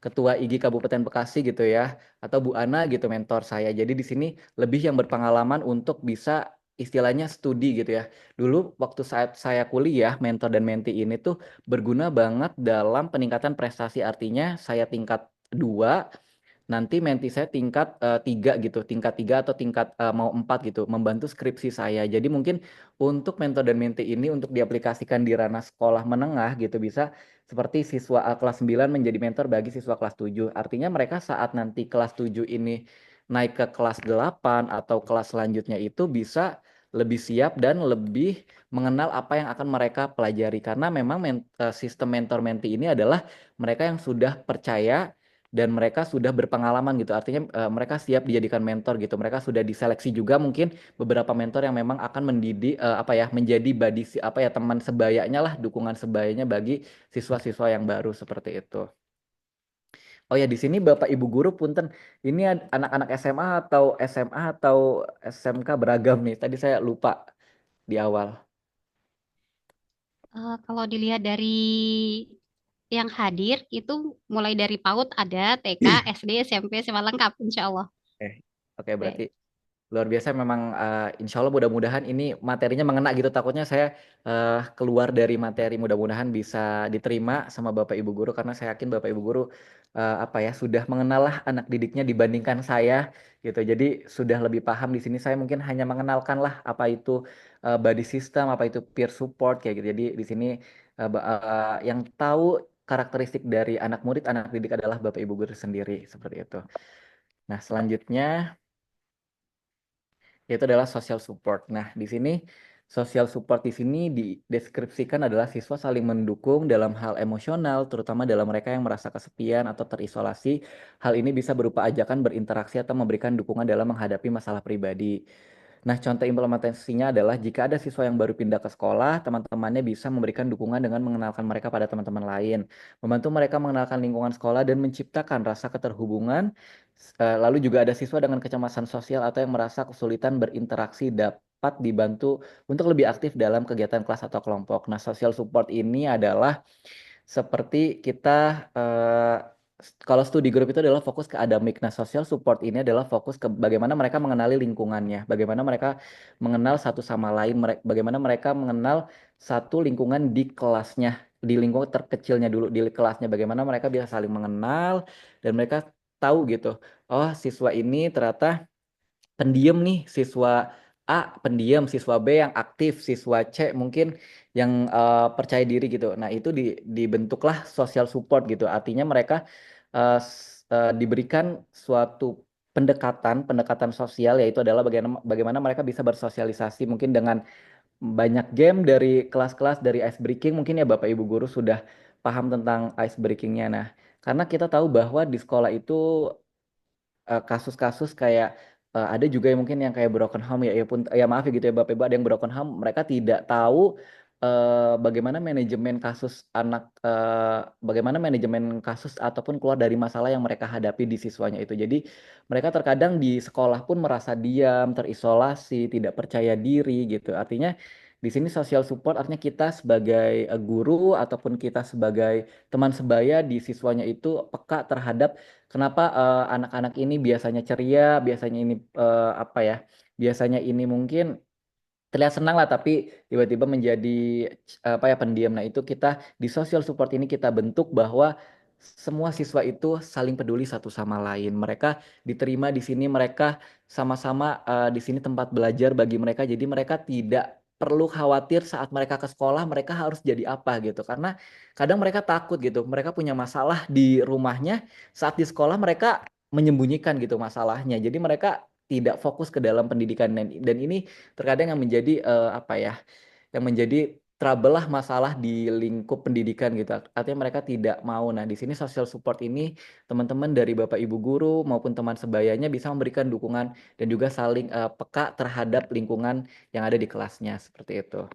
Ketua IG Kabupaten Bekasi gitu ya, atau Bu Ana gitu mentor saya. Jadi di sini lebih yang berpengalaman untuk bisa istilahnya studi gitu ya. Dulu waktu saat saya kuliah, mentor dan menti ini tuh berguna banget dalam peningkatan prestasi. Artinya saya tingkat 2 nanti menti saya tingkat 3 gitu, tingkat 3 atau tingkat mau 4 gitu, membantu skripsi saya. Jadi mungkin untuk mentor dan menti ini untuk diaplikasikan di ranah sekolah menengah gitu bisa seperti siswa kelas 9 menjadi mentor bagi siswa kelas 7. Artinya mereka saat nanti kelas 7 ini naik ke kelas 8 atau kelas selanjutnya itu bisa lebih siap dan lebih mengenal apa yang akan mereka pelajari karena memang sistem mentor menti ini adalah mereka yang sudah percaya dan mereka sudah berpengalaman gitu. Artinya mereka siap dijadikan mentor gitu. Mereka sudah diseleksi juga mungkin beberapa mentor yang memang akan mendidik menjadi teman sebayanya lah, dukungan sebayanya bagi siswa-siswa yang baru seperti itu. Oh ya, di sini Bapak Ibu guru punten, ini anak-anak SMA atau SMA atau SMK beragam nih. Tadi saya lupa di awal. Kalau dilihat dari yang hadir itu mulai dari PAUD ada, TK, SD, SMP, SMA lengkap, insya Allah. Oke, berarti luar biasa memang, insya Allah mudah-mudahan ini materinya mengena gitu. Takutnya saya keluar dari materi, mudah-mudahan bisa diterima sama Bapak Ibu guru karena saya yakin Bapak Ibu guru sudah mengenal lah anak didiknya dibandingkan saya gitu. Jadi sudah lebih paham. Di sini saya mungkin hanya mengenalkan lah apa itu body system, apa itu peer support kayak gitu. Jadi di sini yang tahu karakteristik dari anak murid, anak didik adalah Bapak Ibu guru sendiri seperti itu. Nah, selanjutnya yaitu adalah social support. Nah, di sini social support di sini dideskripsikan adalah siswa saling mendukung dalam hal emosional, terutama dalam mereka yang merasa kesepian atau terisolasi. Hal ini bisa berupa ajakan berinteraksi atau memberikan dukungan dalam menghadapi masalah pribadi. Nah, contoh implementasinya adalah jika ada siswa yang baru pindah ke sekolah, teman-temannya bisa memberikan dukungan dengan mengenalkan mereka pada teman-teman lain, membantu mereka mengenalkan lingkungan sekolah dan menciptakan rasa keterhubungan. Lalu juga ada siswa dengan kecemasan sosial atau yang merasa kesulitan berinteraksi dapat dibantu untuk lebih aktif dalam kegiatan kelas atau kelompok. Nah, social support ini adalah seperti kita kalau studi grup itu adalah fokus ke akademik. Nah, social support ini adalah fokus ke bagaimana mereka mengenali lingkungannya, bagaimana mereka mengenal satu sama lain, bagaimana mereka mengenal satu lingkungan di kelasnya, di lingkungan terkecilnya dulu di kelasnya, bagaimana mereka bisa saling mengenal dan mereka tahu gitu. Oh, siswa ini ternyata pendiam nih, siswa A pendiam, siswa B yang aktif, siswa C mungkin yang percaya diri gitu. Nah, itu dibentuklah social support gitu. Artinya mereka diberikan suatu pendekatan sosial, yaitu adalah bagaimana mereka bisa bersosialisasi mungkin dengan banyak game dari kelas-kelas dari ice breaking. Mungkin ya Bapak Ibu guru sudah paham tentang ice breakingnya. Nah, karena kita tahu bahwa di sekolah itu kasus-kasus kayak ada juga yang mungkin yang kayak broken home ya pun ya maaf ya gitu ya Bapak Ibu, ada yang broken home, mereka tidak tahu bagaimana manajemen kasus bagaimana manajemen kasus ataupun keluar dari masalah yang mereka hadapi di siswanya itu. Jadi mereka terkadang di sekolah pun merasa diam, terisolasi, tidak percaya diri gitu. Artinya di sini social support artinya kita sebagai guru ataupun kita sebagai teman sebaya di siswanya itu peka terhadap kenapa anak-anak ini biasanya ceria, biasanya ini biasanya ini mungkin terlihat senang lah, tapi tiba-tiba menjadi pendiam. Nah, itu kita di social support ini kita bentuk bahwa semua siswa itu saling peduli satu sama lain. Mereka diterima di sini, mereka sama-sama di sini tempat belajar bagi mereka. Jadi mereka tidak perlu khawatir saat mereka ke sekolah mereka harus jadi apa gitu. Karena kadang mereka takut gitu. Mereka punya masalah di rumahnya, saat di sekolah mereka menyembunyikan gitu masalahnya. Jadi mereka tidak fokus ke dalam pendidikan, dan ini terkadang yang menjadi yang menjadi trouble lah, masalah di lingkup pendidikan gitu. Artinya mereka tidak mau. Nah, di sini social support ini teman-teman dari Bapak Ibu guru maupun teman sebayanya bisa memberikan dukungan dan juga saling peka terhadap lingkungan yang ada di kelasnya seperti itu.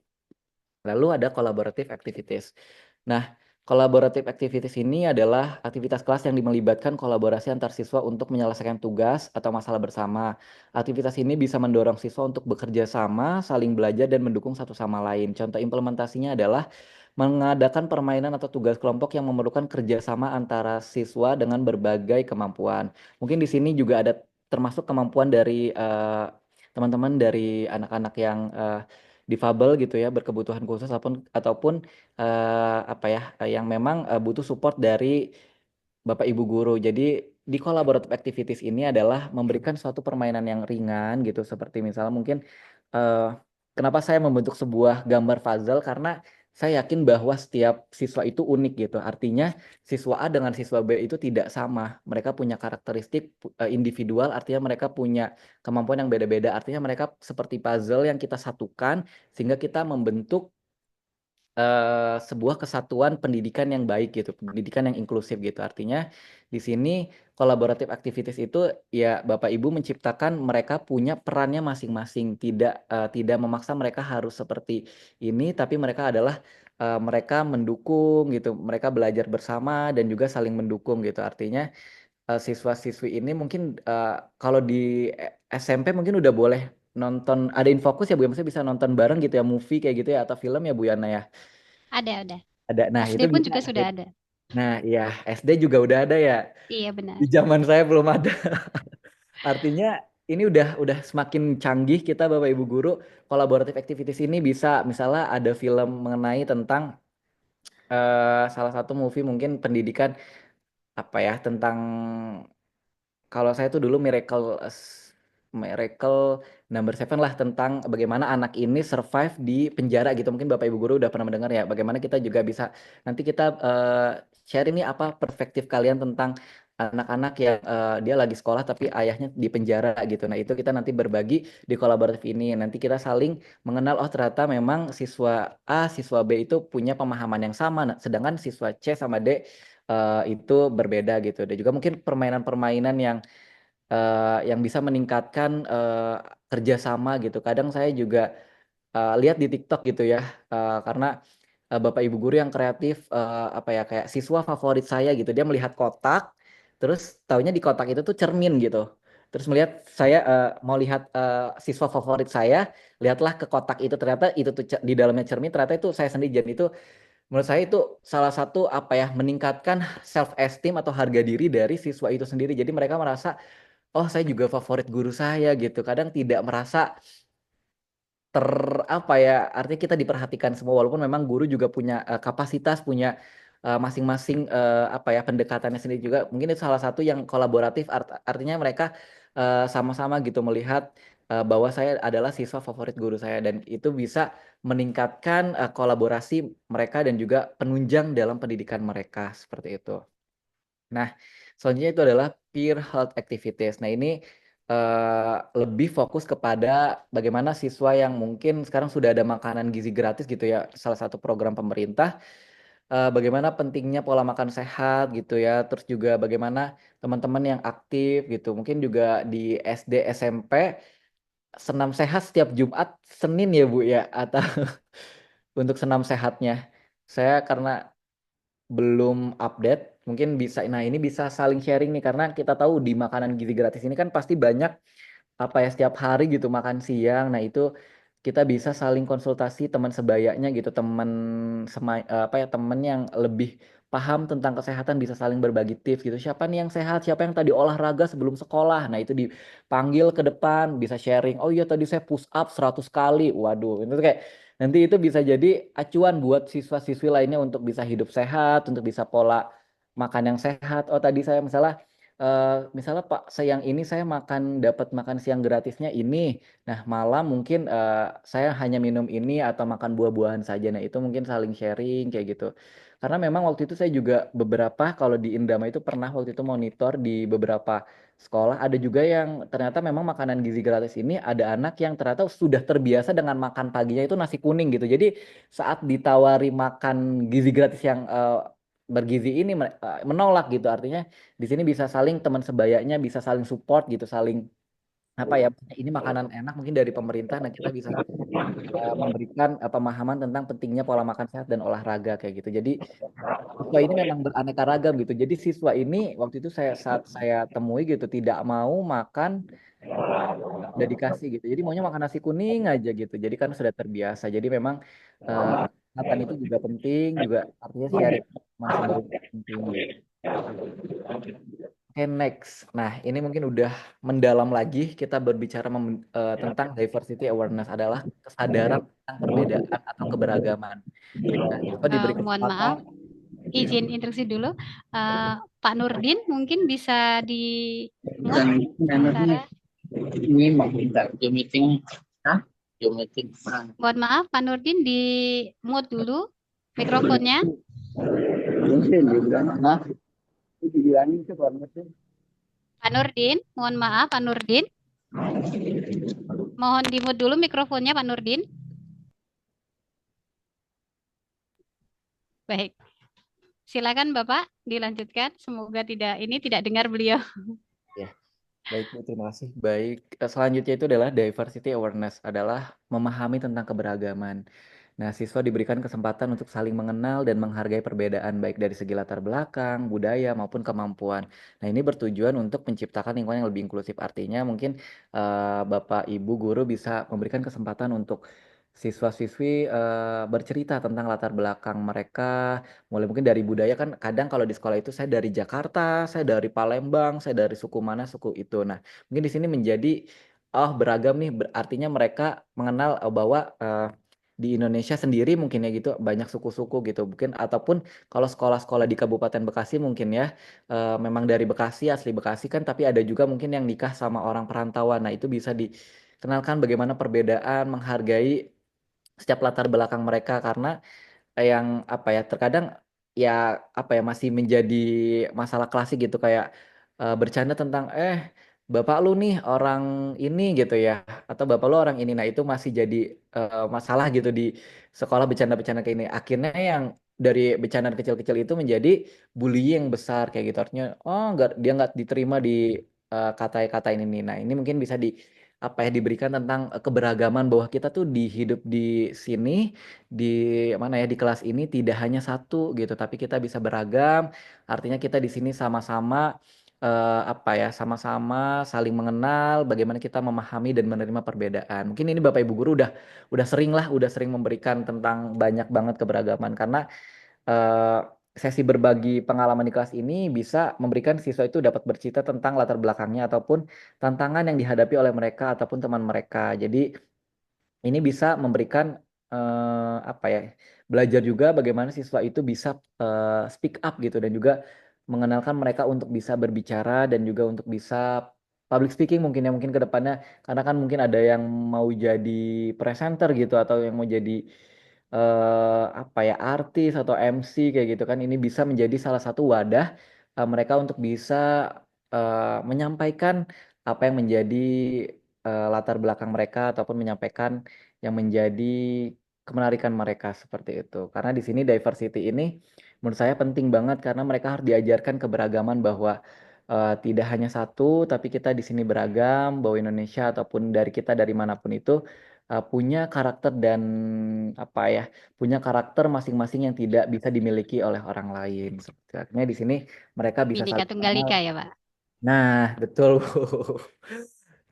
Lalu ada collaborative activities. Nah, collaborative activities ini adalah aktivitas kelas yang melibatkan kolaborasi antar siswa untuk menyelesaikan tugas atau masalah bersama. Aktivitas ini bisa mendorong siswa untuk bekerja sama, saling belajar, dan mendukung satu sama lain. Contoh implementasinya adalah mengadakan permainan atau tugas kelompok yang memerlukan kerjasama antara siswa dengan berbagai kemampuan. Mungkin di sini juga ada termasuk kemampuan dari teman-teman dari anak-anak yang difabel gitu ya, berkebutuhan khusus ataupun yang memang butuh support dari Bapak Ibu guru. Jadi di collaborative activities ini adalah memberikan suatu permainan yang ringan gitu, seperti misalnya mungkin eh, kenapa saya membentuk sebuah gambar puzzle, karena saya yakin bahwa setiap siswa itu unik gitu. Artinya siswa A dengan siswa B itu tidak sama. Mereka punya karakteristik individual, artinya mereka punya kemampuan yang beda-beda. Artinya mereka seperti puzzle yang kita satukan sehingga kita membentuk sebuah kesatuan pendidikan yang baik gitu, pendidikan yang inklusif gitu. Artinya di sini kolaboratif aktivitas itu ya Bapak Ibu menciptakan mereka punya perannya masing-masing, tidak memaksa mereka harus seperti ini, tapi mereka adalah mereka mendukung gitu, mereka belajar bersama dan juga saling mendukung gitu. Artinya siswa-siswi ini mungkin kalau di SMP mungkin udah boleh nonton, ada Infocus ya Bu ya, maksudnya bisa nonton bareng gitu ya, movie kayak gitu ya, atau film ya Bu Yana ya. Ada. Ada. Nah, SD itu pun bisa. juga sudah ada. Nah, iya, SD juga udah ada ya. Iya benar. Di zaman saya belum ada. Artinya ini udah semakin canggih kita Bapak Ibu guru, kolaboratif activities ini bisa misalnya ada film mengenai tentang salah satu movie mungkin pendidikan apa ya, tentang, kalau saya tuh dulu Miracle Number Seven lah, tentang bagaimana anak ini survive di penjara gitu. Mungkin Bapak Ibu guru udah pernah mendengar ya. Bagaimana kita juga bisa, nanti kita share ini apa perspektif kalian tentang anak-anak yang dia lagi sekolah tapi ayahnya di penjara gitu. Nah itu kita nanti berbagi di kolaboratif ini. Nanti kita saling mengenal, oh ternyata memang siswa A, siswa B itu punya pemahaman yang sama. Nah, sedangkan siswa C sama D itu berbeda gitu. Dan juga mungkin permainan-permainan yang bisa meningkatkan kerjasama gitu. Kadang saya juga lihat di TikTok gitu ya, karena Bapak Ibu guru yang kreatif, apa ya, kayak siswa favorit saya gitu, dia melihat kotak, terus taunya di kotak itu tuh cermin gitu. Terus melihat saya mau lihat siswa favorit saya, lihatlah ke kotak itu, ternyata itu tuh di dalamnya cermin, ternyata itu saya sendiri. Dan itu menurut saya itu salah satu apa ya, meningkatkan self esteem atau harga diri dari siswa itu sendiri. Jadi mereka merasa, oh saya juga favorit guru saya gitu. Kadang tidak merasa apa ya, artinya kita diperhatikan semua, walaupun memang guru juga punya kapasitas, punya masing-masing apa ya, pendekatannya sendiri juga. Mungkin itu salah satu yang kolaboratif, artinya mereka sama-sama gitu melihat bahwa saya adalah siswa favorit guru saya, dan itu bisa meningkatkan kolaborasi mereka dan juga penunjang dalam pendidikan mereka seperti itu. Nah, selanjutnya itu adalah peer health activities. Nah, ini lebih fokus kepada bagaimana siswa yang mungkin sekarang sudah ada makanan gizi gratis gitu ya, salah satu program pemerintah. Bagaimana pentingnya pola makan sehat gitu ya, terus juga bagaimana teman-teman yang aktif gitu. Mungkin juga di SD, SMP, senam sehat setiap Jumat, Senin ya Bu ya, atau untuk senam sehatnya. Saya karena belum update, mungkin bisa, nah ini bisa saling sharing nih, karena kita tahu di makanan gizi gratis ini kan pasti banyak apa ya, setiap hari gitu makan siang. Nah itu kita bisa saling konsultasi teman sebayanya gitu, apa ya, teman yang lebih paham tentang kesehatan, bisa saling berbagi tips gitu. Siapa nih yang sehat, siapa yang tadi olahraga sebelum sekolah. Nah itu dipanggil ke depan, bisa sharing. Oh iya tadi saya push up 100 kali. Waduh, itu tuh kayak nanti itu bisa jadi acuan buat siswa-siswi lainnya untuk bisa hidup sehat, untuk bisa pola makan yang sehat. Oh tadi saya misalnya Pak, siang ini saya dapat makan siang gratisnya ini. Nah, malam mungkin saya hanya minum ini atau makan buah-buahan saja. Nah, itu mungkin saling sharing kayak gitu. Karena memang waktu itu saya juga beberapa, kalau di Indama itu pernah waktu itu monitor di beberapa sekolah, ada juga yang ternyata memang makanan gizi gratis ini ada anak yang ternyata sudah terbiasa dengan makan paginya itu nasi kuning gitu. Jadi saat ditawari makan gizi gratis yang bergizi ini menolak gitu. Artinya di sini bisa saling, teman sebayanya bisa saling support gitu, saling apa ya, ini makanan enak mungkin dari pemerintah. Nah kita bisa memberikan pemahaman tentang pentingnya pola makan sehat dan olahraga kayak gitu. Jadi siswa ini memang beraneka ragam gitu. Jadi siswa ini waktu itu saat saya temui gitu tidak mau makan, udah dikasih gitu. Jadi maunya makan nasi kuning aja gitu. Jadi kan sudah terbiasa. Jadi memang makan itu juga penting, juga artinya sharing masa baru penting gitu. Oke, next. Nah, ini mungkin udah mendalam lagi, kita berbicara tentang diversity awareness, adalah kesadaran tentang perbedaan atau keberagaman. Nah, siswa diberi Mohon kesempatan. maaf, izin interupsi dulu. Pak Nurdin mungkin bisa di mute. Ini mau minta Zoom meeting. Hah? Zoom meeting. Mohon maaf, Pak Nurdin di mute dulu mikrofonnya. Pak Nurdin, mohon maaf Pak Nurdin. Mohon di mute dulu mikrofonnya Pak Nurdin. Baik, silakan Bapak dilanjutkan. Semoga tidak dengar beliau. Ya, baik Bu, terima kasih. Baik, selanjutnya itu adalah diversity awareness, adalah memahami tentang keberagaman. Nah, siswa diberikan kesempatan untuk saling mengenal dan menghargai perbedaan baik dari segi latar belakang, budaya maupun kemampuan. Nah, ini bertujuan untuk menciptakan lingkungan yang lebih inklusif. Artinya mungkin Bapak Ibu guru bisa memberikan kesempatan untuk siswa-siswi bercerita tentang latar belakang mereka, mulai mungkin dari budaya kan kadang kalau di sekolah itu saya dari Jakarta, saya dari Palembang, saya dari suku mana, suku itu. Nah, mungkin di sini menjadi oh beragam nih, artinya mereka mengenal bahwa di Indonesia sendiri mungkin ya gitu banyak suku-suku gitu mungkin ataupun kalau sekolah-sekolah di Kabupaten Bekasi mungkin ya memang dari Bekasi asli Bekasi kan tapi ada juga mungkin yang nikah sama orang perantauan. Nah, itu bisa dikenalkan bagaimana perbedaan menghargai setiap latar belakang mereka karena yang apa ya terkadang ya apa ya masih menjadi masalah klasik gitu kayak bercanda tentang bapak lu nih orang ini gitu ya atau bapak lu orang ini. Nah, itu masih jadi masalah gitu di sekolah bercanda-bercanda kayak ini akhirnya yang dari bercanda kecil-kecil itu menjadi bullying yang besar kayak gitu artinya oh nggak dia nggak diterima di kata-kata ini nih. Nah, ini mungkin bisa di apa ya diberikan tentang keberagaman bahwa kita tuh di hidup di sini di mana ya di kelas ini tidak hanya satu gitu tapi kita bisa beragam artinya kita di sini sama-sama apa ya sama-sama saling mengenal bagaimana kita memahami dan menerima perbedaan. Mungkin ini Bapak Ibu guru udah sering memberikan tentang banyak banget keberagaman karena eh, sesi berbagi pengalaman di kelas ini bisa memberikan siswa itu dapat bercerita tentang latar belakangnya ataupun tantangan yang dihadapi oleh mereka ataupun teman mereka. Jadi ini bisa memberikan apa ya belajar juga bagaimana siswa itu bisa speak up gitu dan juga mengenalkan mereka untuk bisa berbicara dan juga untuk bisa public speaking mungkin ya mungkin ke depannya karena kan mungkin ada yang mau jadi presenter gitu atau yang mau jadi apa ya artis atau MC kayak gitu kan ini bisa menjadi salah satu wadah mereka untuk bisa menyampaikan apa yang menjadi latar belakang mereka ataupun menyampaikan yang menjadi kemenarikan mereka seperti itu. Karena di sini diversity ini menurut saya penting banget karena mereka harus diajarkan keberagaman bahwa tidak hanya satu, tapi kita di sini beragam, bahwa Indonesia ataupun dari kita dari manapun itu punya karakter dan apa ya, punya karakter masing-masing yang tidak bisa dimiliki oleh orang lain. Seperti artinya di sini mereka bisa Bhinneka saling Tunggal kenal. Ika ya, Pak. Nah, betul.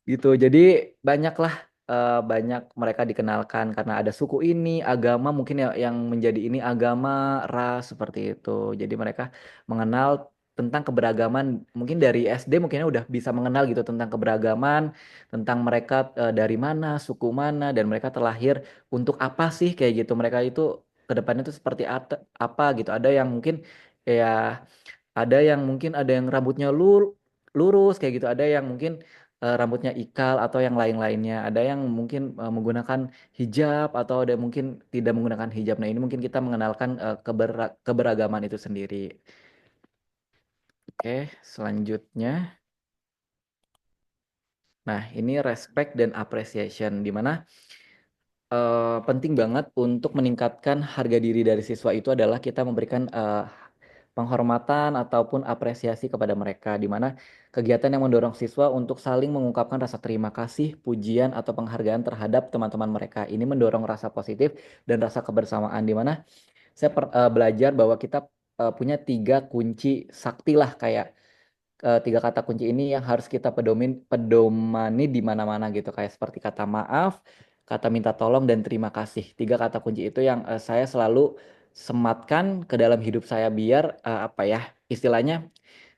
Gitu. Jadi banyaklah banyak mereka dikenalkan karena ada suku ini, agama mungkin yang menjadi ini agama, ras seperti itu. Jadi mereka mengenal tentang keberagaman mungkin dari SD mungkin udah bisa mengenal gitu tentang keberagaman, tentang mereka dari mana, suku mana dan mereka terlahir untuk apa sih kayak gitu. Mereka itu ke depannya itu seperti apa gitu. Ada yang mungkin ya ada yang rambutnya lurus kayak gitu, ada yang mungkin rambutnya ikal atau yang lain-lainnya, ada yang mungkin menggunakan hijab atau ada yang mungkin tidak menggunakan hijab. Nah, ini mungkin kita mengenalkan keberagaman itu sendiri. Oke, selanjutnya. Nah, ini respect dan appreciation di mana penting banget untuk meningkatkan harga diri dari siswa itu adalah kita memberikan penghormatan ataupun apresiasi kepada mereka, di mana kegiatan yang mendorong siswa untuk saling mengungkapkan rasa terima kasih, pujian, atau penghargaan terhadap teman-teman mereka. Ini mendorong rasa positif dan rasa kebersamaan, di mana saya belajar bahwa kita punya tiga kunci sakti lah kayak tiga kata kunci ini yang harus kita pedomani di mana-mana gitu kayak seperti kata maaf, kata minta tolong dan terima kasih. Tiga kata kunci itu yang saya selalu sematkan ke dalam hidup saya biar apa ya istilahnya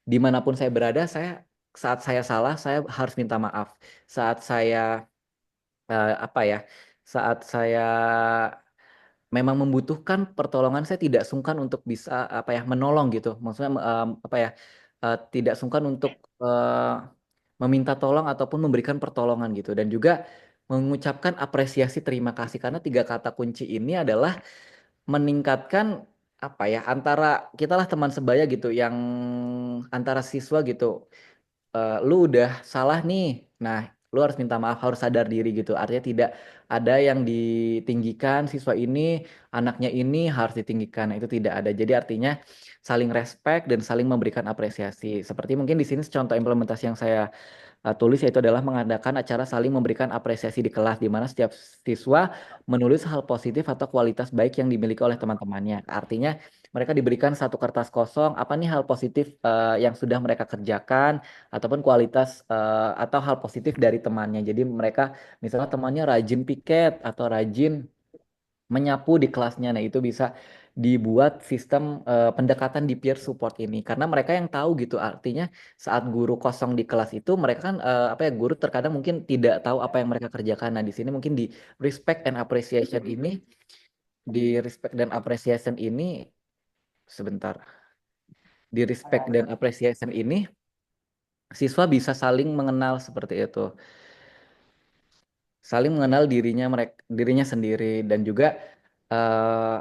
dimanapun saya berada saya saat saya salah saya harus minta maaf. Saat saya apa ya saat saya memang membutuhkan pertolongan saya tidak sungkan untuk bisa apa ya menolong gitu maksudnya apa ya tidak sungkan untuk meminta tolong ataupun memberikan pertolongan gitu dan juga mengucapkan apresiasi terima kasih karena tiga kata kunci ini adalah meningkatkan apa ya antara kita lah teman sebaya gitu yang antara siswa gitu lu udah salah nih. Nah, lu harus minta maaf, harus sadar diri gitu. Artinya tidak ada yang ditinggikan, siswa ini, anaknya ini harus ditinggikan. Nah, itu tidak ada. Jadi artinya saling respect dan saling memberikan apresiasi. Seperti mungkin di sini contoh implementasi yang saya tulis yaitu adalah mengadakan acara saling memberikan apresiasi di kelas di mana setiap siswa menulis hal positif atau kualitas baik yang dimiliki oleh teman-temannya. Artinya mereka diberikan satu kertas kosong, apa nih hal positif yang sudah mereka kerjakan ataupun kualitas atau hal positif dari temannya. Jadi mereka misalnya temannya rajin piket atau rajin menyapu di kelasnya. Nah, itu bisa dibuat sistem pendekatan di peer support ini karena mereka yang tahu gitu. Artinya saat guru kosong di kelas itu mereka kan apa ya, guru terkadang mungkin tidak tahu apa yang mereka kerjakan. Nah, di sini mungkin di respect and appreciation ini di respect dan appreciation ini sebentar. Di respect dan appreciation ini siswa bisa saling mengenal seperti itu. Saling mengenal dirinya sendiri dan juga eh,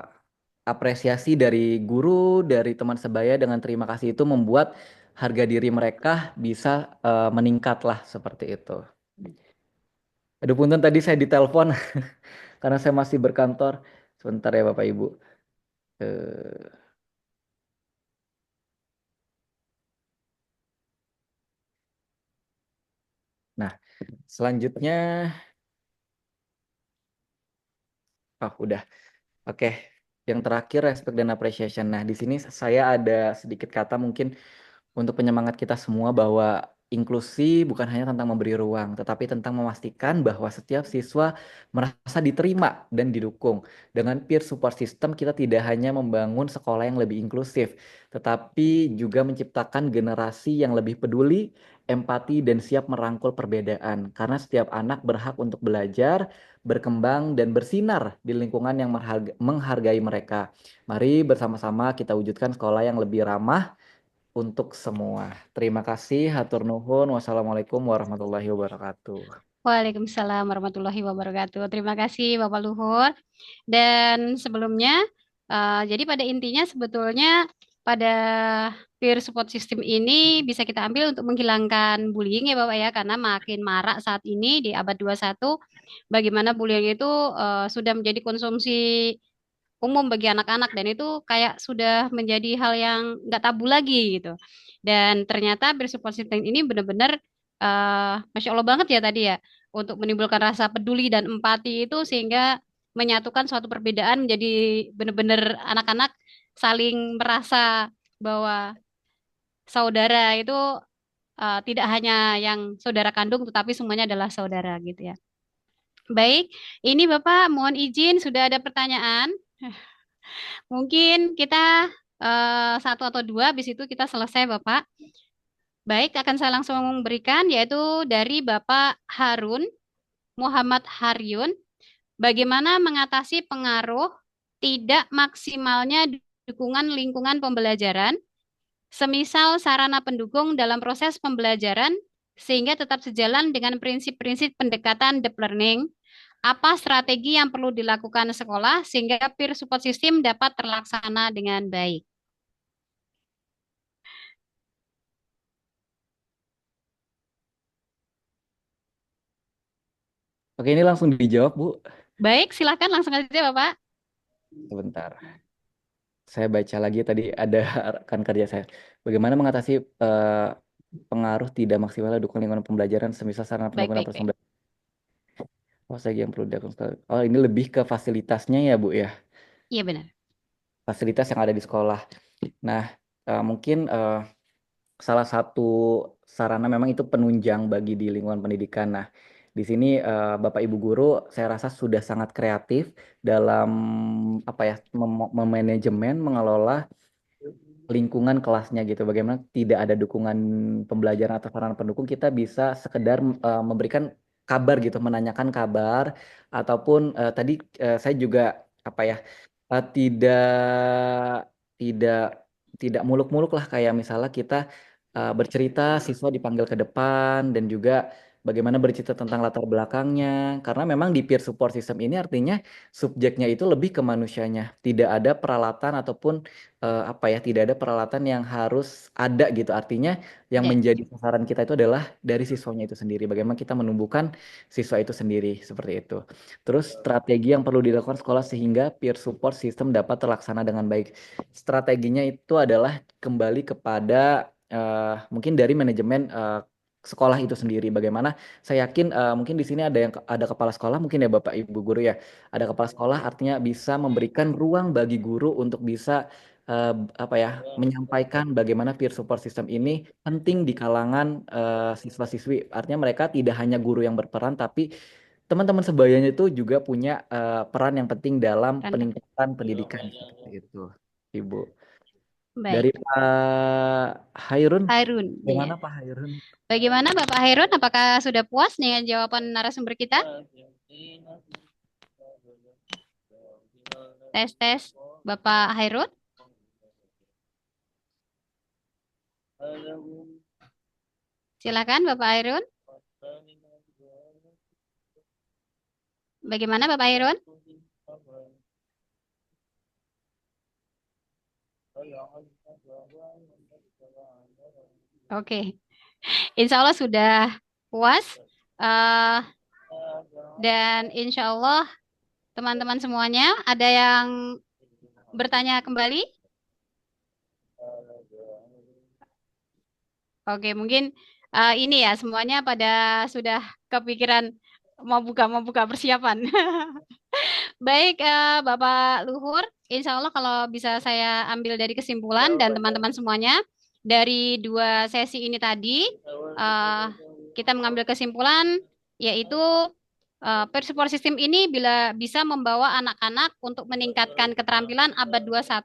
apresiasi dari guru, dari teman sebaya dengan terima kasih itu membuat harga diri mereka bisa meningkat lah seperti itu. Aduh punten tadi saya ditelepon karena saya masih berkantor. Sebentar ya Bapak Ibu. Eh, Nah, selanjutnya, oh udah. Oke, yang terakhir respect dan appreciation. Nah, di sini saya ada sedikit kata mungkin untuk penyemangat kita semua bahwa inklusi bukan hanya tentang memberi ruang, tetapi tentang memastikan bahwa setiap siswa merasa diterima dan didukung. Dengan peer support system, kita tidak hanya membangun sekolah yang lebih inklusif, tetapi juga menciptakan generasi yang lebih peduli, empati, dan siap merangkul perbedaan. Karena setiap anak berhak untuk belajar, berkembang, dan bersinar di lingkungan yang menghargai mereka. Mari bersama-sama kita wujudkan sekolah yang lebih ramah untuk semua. Terima kasih, hatur nuhun. Wassalamualaikum warahmatullahi wabarakatuh. Waalaikumsalam warahmatullahi wabarakatuh. Terima kasih Bapak Luhur. Dan sebelumnya, jadi pada intinya sebetulnya pada peer support system ini bisa kita ambil untuk menghilangkan bullying ya Bapak ya, karena makin marak saat ini di abad 21, bagaimana bullying itu sudah menjadi konsumsi umum bagi anak-anak dan itu kayak sudah menjadi hal yang nggak tabu lagi gitu. Dan ternyata peer support system ini benar-benar Masya Allah banget ya tadi ya untuk menimbulkan rasa peduli dan empati itu sehingga menyatukan suatu perbedaan menjadi benar-benar anak-anak saling merasa bahwa saudara itu tidak hanya yang saudara kandung tetapi semuanya adalah saudara gitu ya. Baik, ini Bapak mohon izin sudah ada pertanyaan. Mungkin kita satu atau dua, habis itu kita selesai, Bapak. Baik, akan saya langsung memberikan, yaitu dari Bapak Harun, Muhammad Haryun. Bagaimana mengatasi pengaruh tidak maksimalnya dukungan lingkungan pembelajaran, semisal sarana pendukung dalam proses pembelajaran, sehingga tetap sejalan dengan prinsip-prinsip pendekatan deep learning. Apa strategi yang perlu dilakukan sekolah sehingga peer support system dapat terlaksana dengan baik? Oke, ini langsung dijawab, Bu. Baik, silakan langsung aja Bapak. Sebentar. Saya baca lagi tadi ada rekan kerja saya. Bagaimana mengatasi pengaruh tidak maksimal dukungan lingkungan pembelajaran semisal sarana Baik, pendukung baik, proses baik. pembelajaran. Oh, saya yang perlu dilakukan. Oh, ini lebih ke fasilitasnya ya, Bu ya. Iya benar. Fasilitas yang ada di sekolah. Nah, mungkin salah satu sarana memang itu penunjang bagi di lingkungan pendidikan. Nah, di sini Bapak Ibu guru saya rasa sudah sangat kreatif dalam apa ya memanajemen, mengelola lingkungan kelasnya gitu. Bagaimana tidak ada dukungan pembelajaran atau sarana pendukung, kita bisa sekedar memberikan kabar gitu, menanyakan kabar ataupun tadi saya juga apa ya tidak tidak tidak muluk-muluk lah kayak misalnya kita bercerita siswa dipanggil ke depan dan juga bagaimana bercerita tentang latar belakangnya. Karena memang di peer support system ini artinya subjeknya itu lebih ke manusianya. Tidak ada peralatan ataupun tidak ada peralatan yang harus ada gitu. Artinya yang Oke. menjadi sasaran kita itu adalah dari siswanya itu sendiri. Bagaimana kita menumbuhkan siswa itu sendiri seperti itu. Terus strategi yang perlu dilakukan sekolah sehingga peer support system dapat terlaksana dengan baik. Strateginya itu adalah kembali kepada mungkin dari manajemen sekolah itu sendiri. Bagaimana saya yakin mungkin di sini ada kepala sekolah, mungkin ya Bapak Ibu guru ya. Ada kepala sekolah artinya bisa memberikan ruang bagi guru untuk bisa menyampaikan bagaimana peer support system ini penting di kalangan siswa-siswi. Artinya mereka tidak hanya guru yang berperan, tapi teman-teman sebayanya itu juga punya peran yang penting dalam Peran penting. peningkatan pendidikan seperti itu, Ibu. Dari Baik. Pak Hairun, Hairun, iya. bagaimana Pak Hairun? Bagaimana Bapak Hairun? Apakah sudah puas dengan jawaban narasumber kita? Tes Bapak Hairun. Silakan Bapak Hairun. Bagaimana Bapak Hairun? Oke, Insya Allah sudah puas. Dan insya Allah teman-teman semuanya ada yang bertanya kembali? Oke, mungkin ini ya semuanya pada sudah kepikiran mau buka persiapan. Baik, Bapak Luhur, insya Allah kalau bisa saya ambil dari kesimpulan dan teman-teman semuanya dari 2 sesi ini tadi, kita mengambil kesimpulan yaitu peer support system ini bila bisa membawa anak-anak untuk meningkatkan keterampilan abad 21,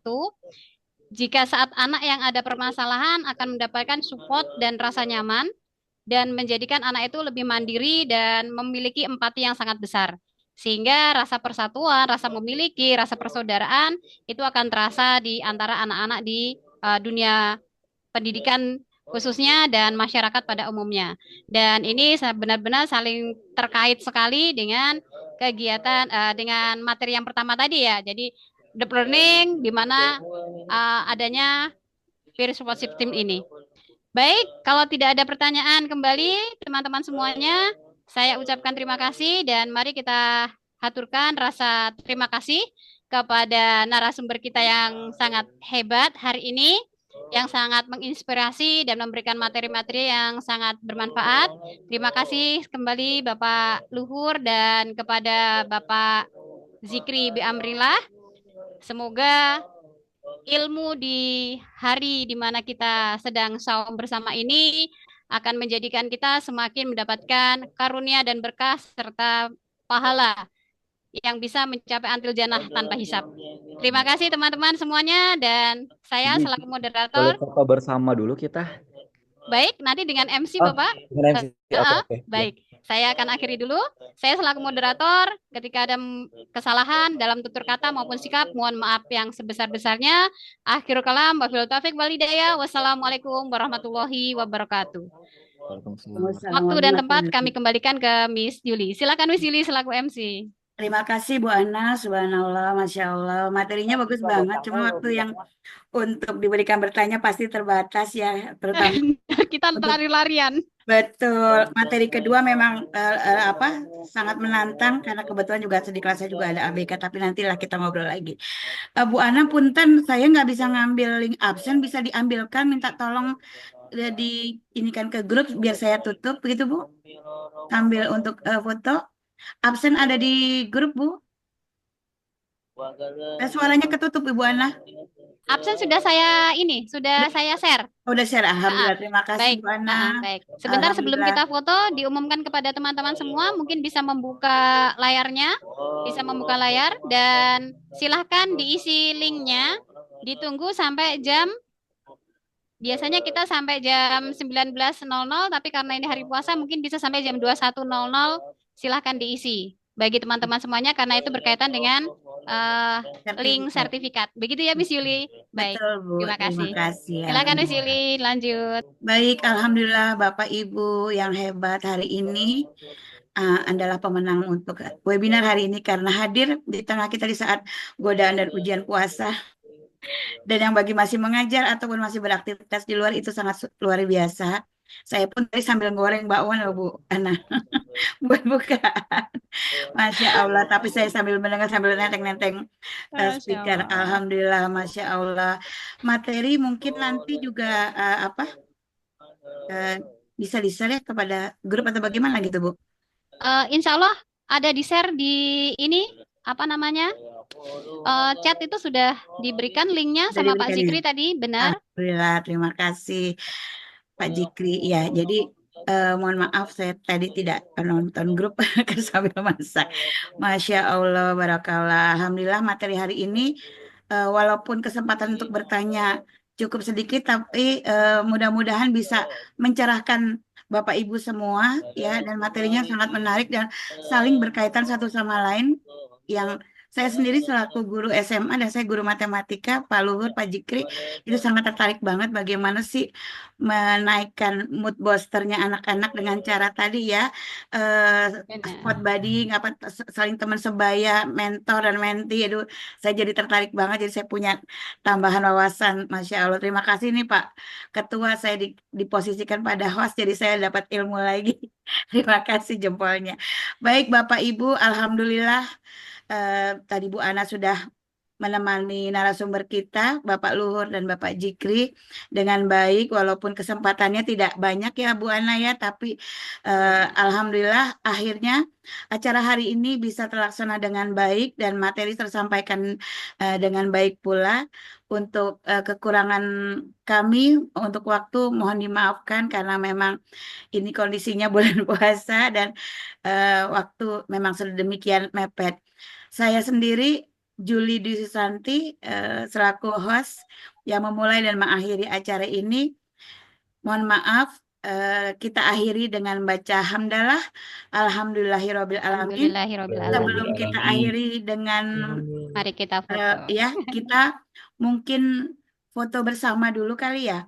jika saat anak yang ada permasalahan akan mendapatkan support dan rasa nyaman, dan menjadikan anak itu lebih mandiri dan memiliki empati yang sangat besar. Sehingga rasa persatuan, rasa memiliki, rasa persaudaraan itu akan terasa di antara anak-anak di dunia pendidikan khususnya dan masyarakat pada umumnya. Dan ini benar-benar saling terkait sekali dengan kegiatan, dengan materi yang pertama tadi ya. Jadi deep learning di mana adanya peer support system ini. Baik, kalau tidak ada pertanyaan kembali, teman-teman semuanya, saya ucapkan terima kasih dan mari kita haturkan rasa terima kasih kepada narasumber kita yang sangat hebat hari ini, yang sangat menginspirasi dan memberikan materi-materi yang sangat bermanfaat. Terima kasih kembali Bapak Luhur dan kepada Bapak Zikri B. Amrillah. Semoga ilmu di hari di mana kita sedang saum bersama ini akan menjadikan kita semakin mendapatkan karunia dan berkah serta pahala yang bisa mencapai antil jannah tanpa hisap. Terima kasih teman-teman semuanya dan saya selaku moderator. Boleh foto bersama dulu kita. Baik, nanti dengan MC Bapak. Dengan MC. Okay. Baik. Saya akan akhiri dulu. Saya selaku moderator, ketika ada kesalahan dalam tutur kata maupun sikap, mohon maaf yang sebesar-besarnya. Akhirul kalam, wabillahi taufiq wal hidayah. Wassalamualaikum warahmatullahi wabarakatuh. Waktu dan tempat kami kembalikan ke Miss Yuli. Silakan Miss Yuli selaku MC. Terima kasih Bu Ana, subhanallah, masya Allah, materinya bagus banget. Cuma waktu yang untuk diberikan bertanya pasti terbatas ya, terutama kita lari-larian. Betul. Materi kedua memang sangat menantang karena kebetulan juga di kelas saya juga ada ABK, tapi nantilah kita ngobrol lagi. Bu Ana, punten, saya nggak bisa ngambil link absen, bisa diambilkan, minta tolong diinikan ke grup biar saya tutup, begitu Bu? Ambil untuk foto. Absen ada di grup, Bu. Suaranya ketutup, Ibu Ana. Absen sudah saya share. Udah share, alhamdulillah. Terima kasih, baik, Bu Ana. Baik. Sebentar sebelum kita foto, diumumkan kepada teman-teman semua, mungkin bisa membuka layarnya, dan silahkan diisi linknya. Ditunggu sampai biasanya kita sampai jam 19.00, tapi karena ini hari puasa mungkin bisa sampai jam 21.00. Silahkan diisi bagi teman-teman semuanya karena itu berkaitan dengan link sertifikat. Begitu ya, Miss Yuli. Baik, Betul, Bu. terima Terima kasih. kasih. Silakan Miss Alhamdulillah. Yuli, lanjut. Baik, Alhamdulillah Bapak Ibu yang hebat hari ini adalah pemenang untuk webinar hari ini karena hadir di tengah kita di saat godaan dan ujian puasa. Dan yang bagi masih mengajar ataupun masih beraktivitas di luar itu sangat luar biasa. Saya pun tadi sambil goreng bakwan loh Bu Ana buat buka. Masya Allah, tapi saya sambil mendengar sambil nenteng-nenteng Masya speaker. Allah. Alhamdulillah, Masya Allah. Materi mungkin nanti juga bisa di-share ya kepada grup atau bagaimana gitu Bu? Insya Allah ada di-share di ini, apa namanya? Chat itu sudah diberikan linknya Sudah sama Pak diberikan ya? Zikri tadi, benar? Alhamdulillah, terima kasih Pak Jikri. Ya, jadi mohon maaf saya tadi tidak nonton grup karena sambil masak. Masya Allah, barakallah. Alhamdulillah materi hari ini walaupun kesempatan untuk bertanya cukup sedikit, tapi mudah-mudahan bisa mencerahkan Bapak Ibu semua ya, dan materinya sangat menarik dan saling berkaitan satu sama lain. Yang saya sendiri selaku guru SMA dan saya guru matematika, Pak Luhur, Pak Jikri, itu sangat tertarik banget bagaimana sih menaikkan mood boosternya anak-anak dengan cara tadi ya, spot buddy, saling teman sebaya, mentor dan mentee. Aduh, saya jadi tertarik banget, jadi saya punya tambahan wawasan. Masya Allah, terima kasih nih Pak Ketua, saya diposisikan pada host, jadi saya dapat ilmu lagi. Terima kasih jempolnya. Baik Bapak Ibu, Alhamdulillah tadi Bu Ana sudah menemani narasumber kita, Bapak Luhur dan Bapak Jikri dengan baik, walaupun kesempatannya tidak banyak ya Bu Ana ya, tapi Alhamdulillah akhirnya acara hari ini bisa terlaksana dengan baik dan materi tersampaikan dengan baik pula. Untuk kekurangan kami untuk waktu mohon dimaafkan karena memang ini kondisinya bulan puasa dan waktu memang sedemikian mepet. Saya sendiri Juli Dwi Susanti selaku host yang memulai dan mengakhiri acara ini. Mohon maaf, kita akhiri dengan baca hamdalah alhamdulillahirabbil alamin. Sebelum kita akhiri dengan mari kita foto. ya, kita mungkin foto bersama dulu kali ya.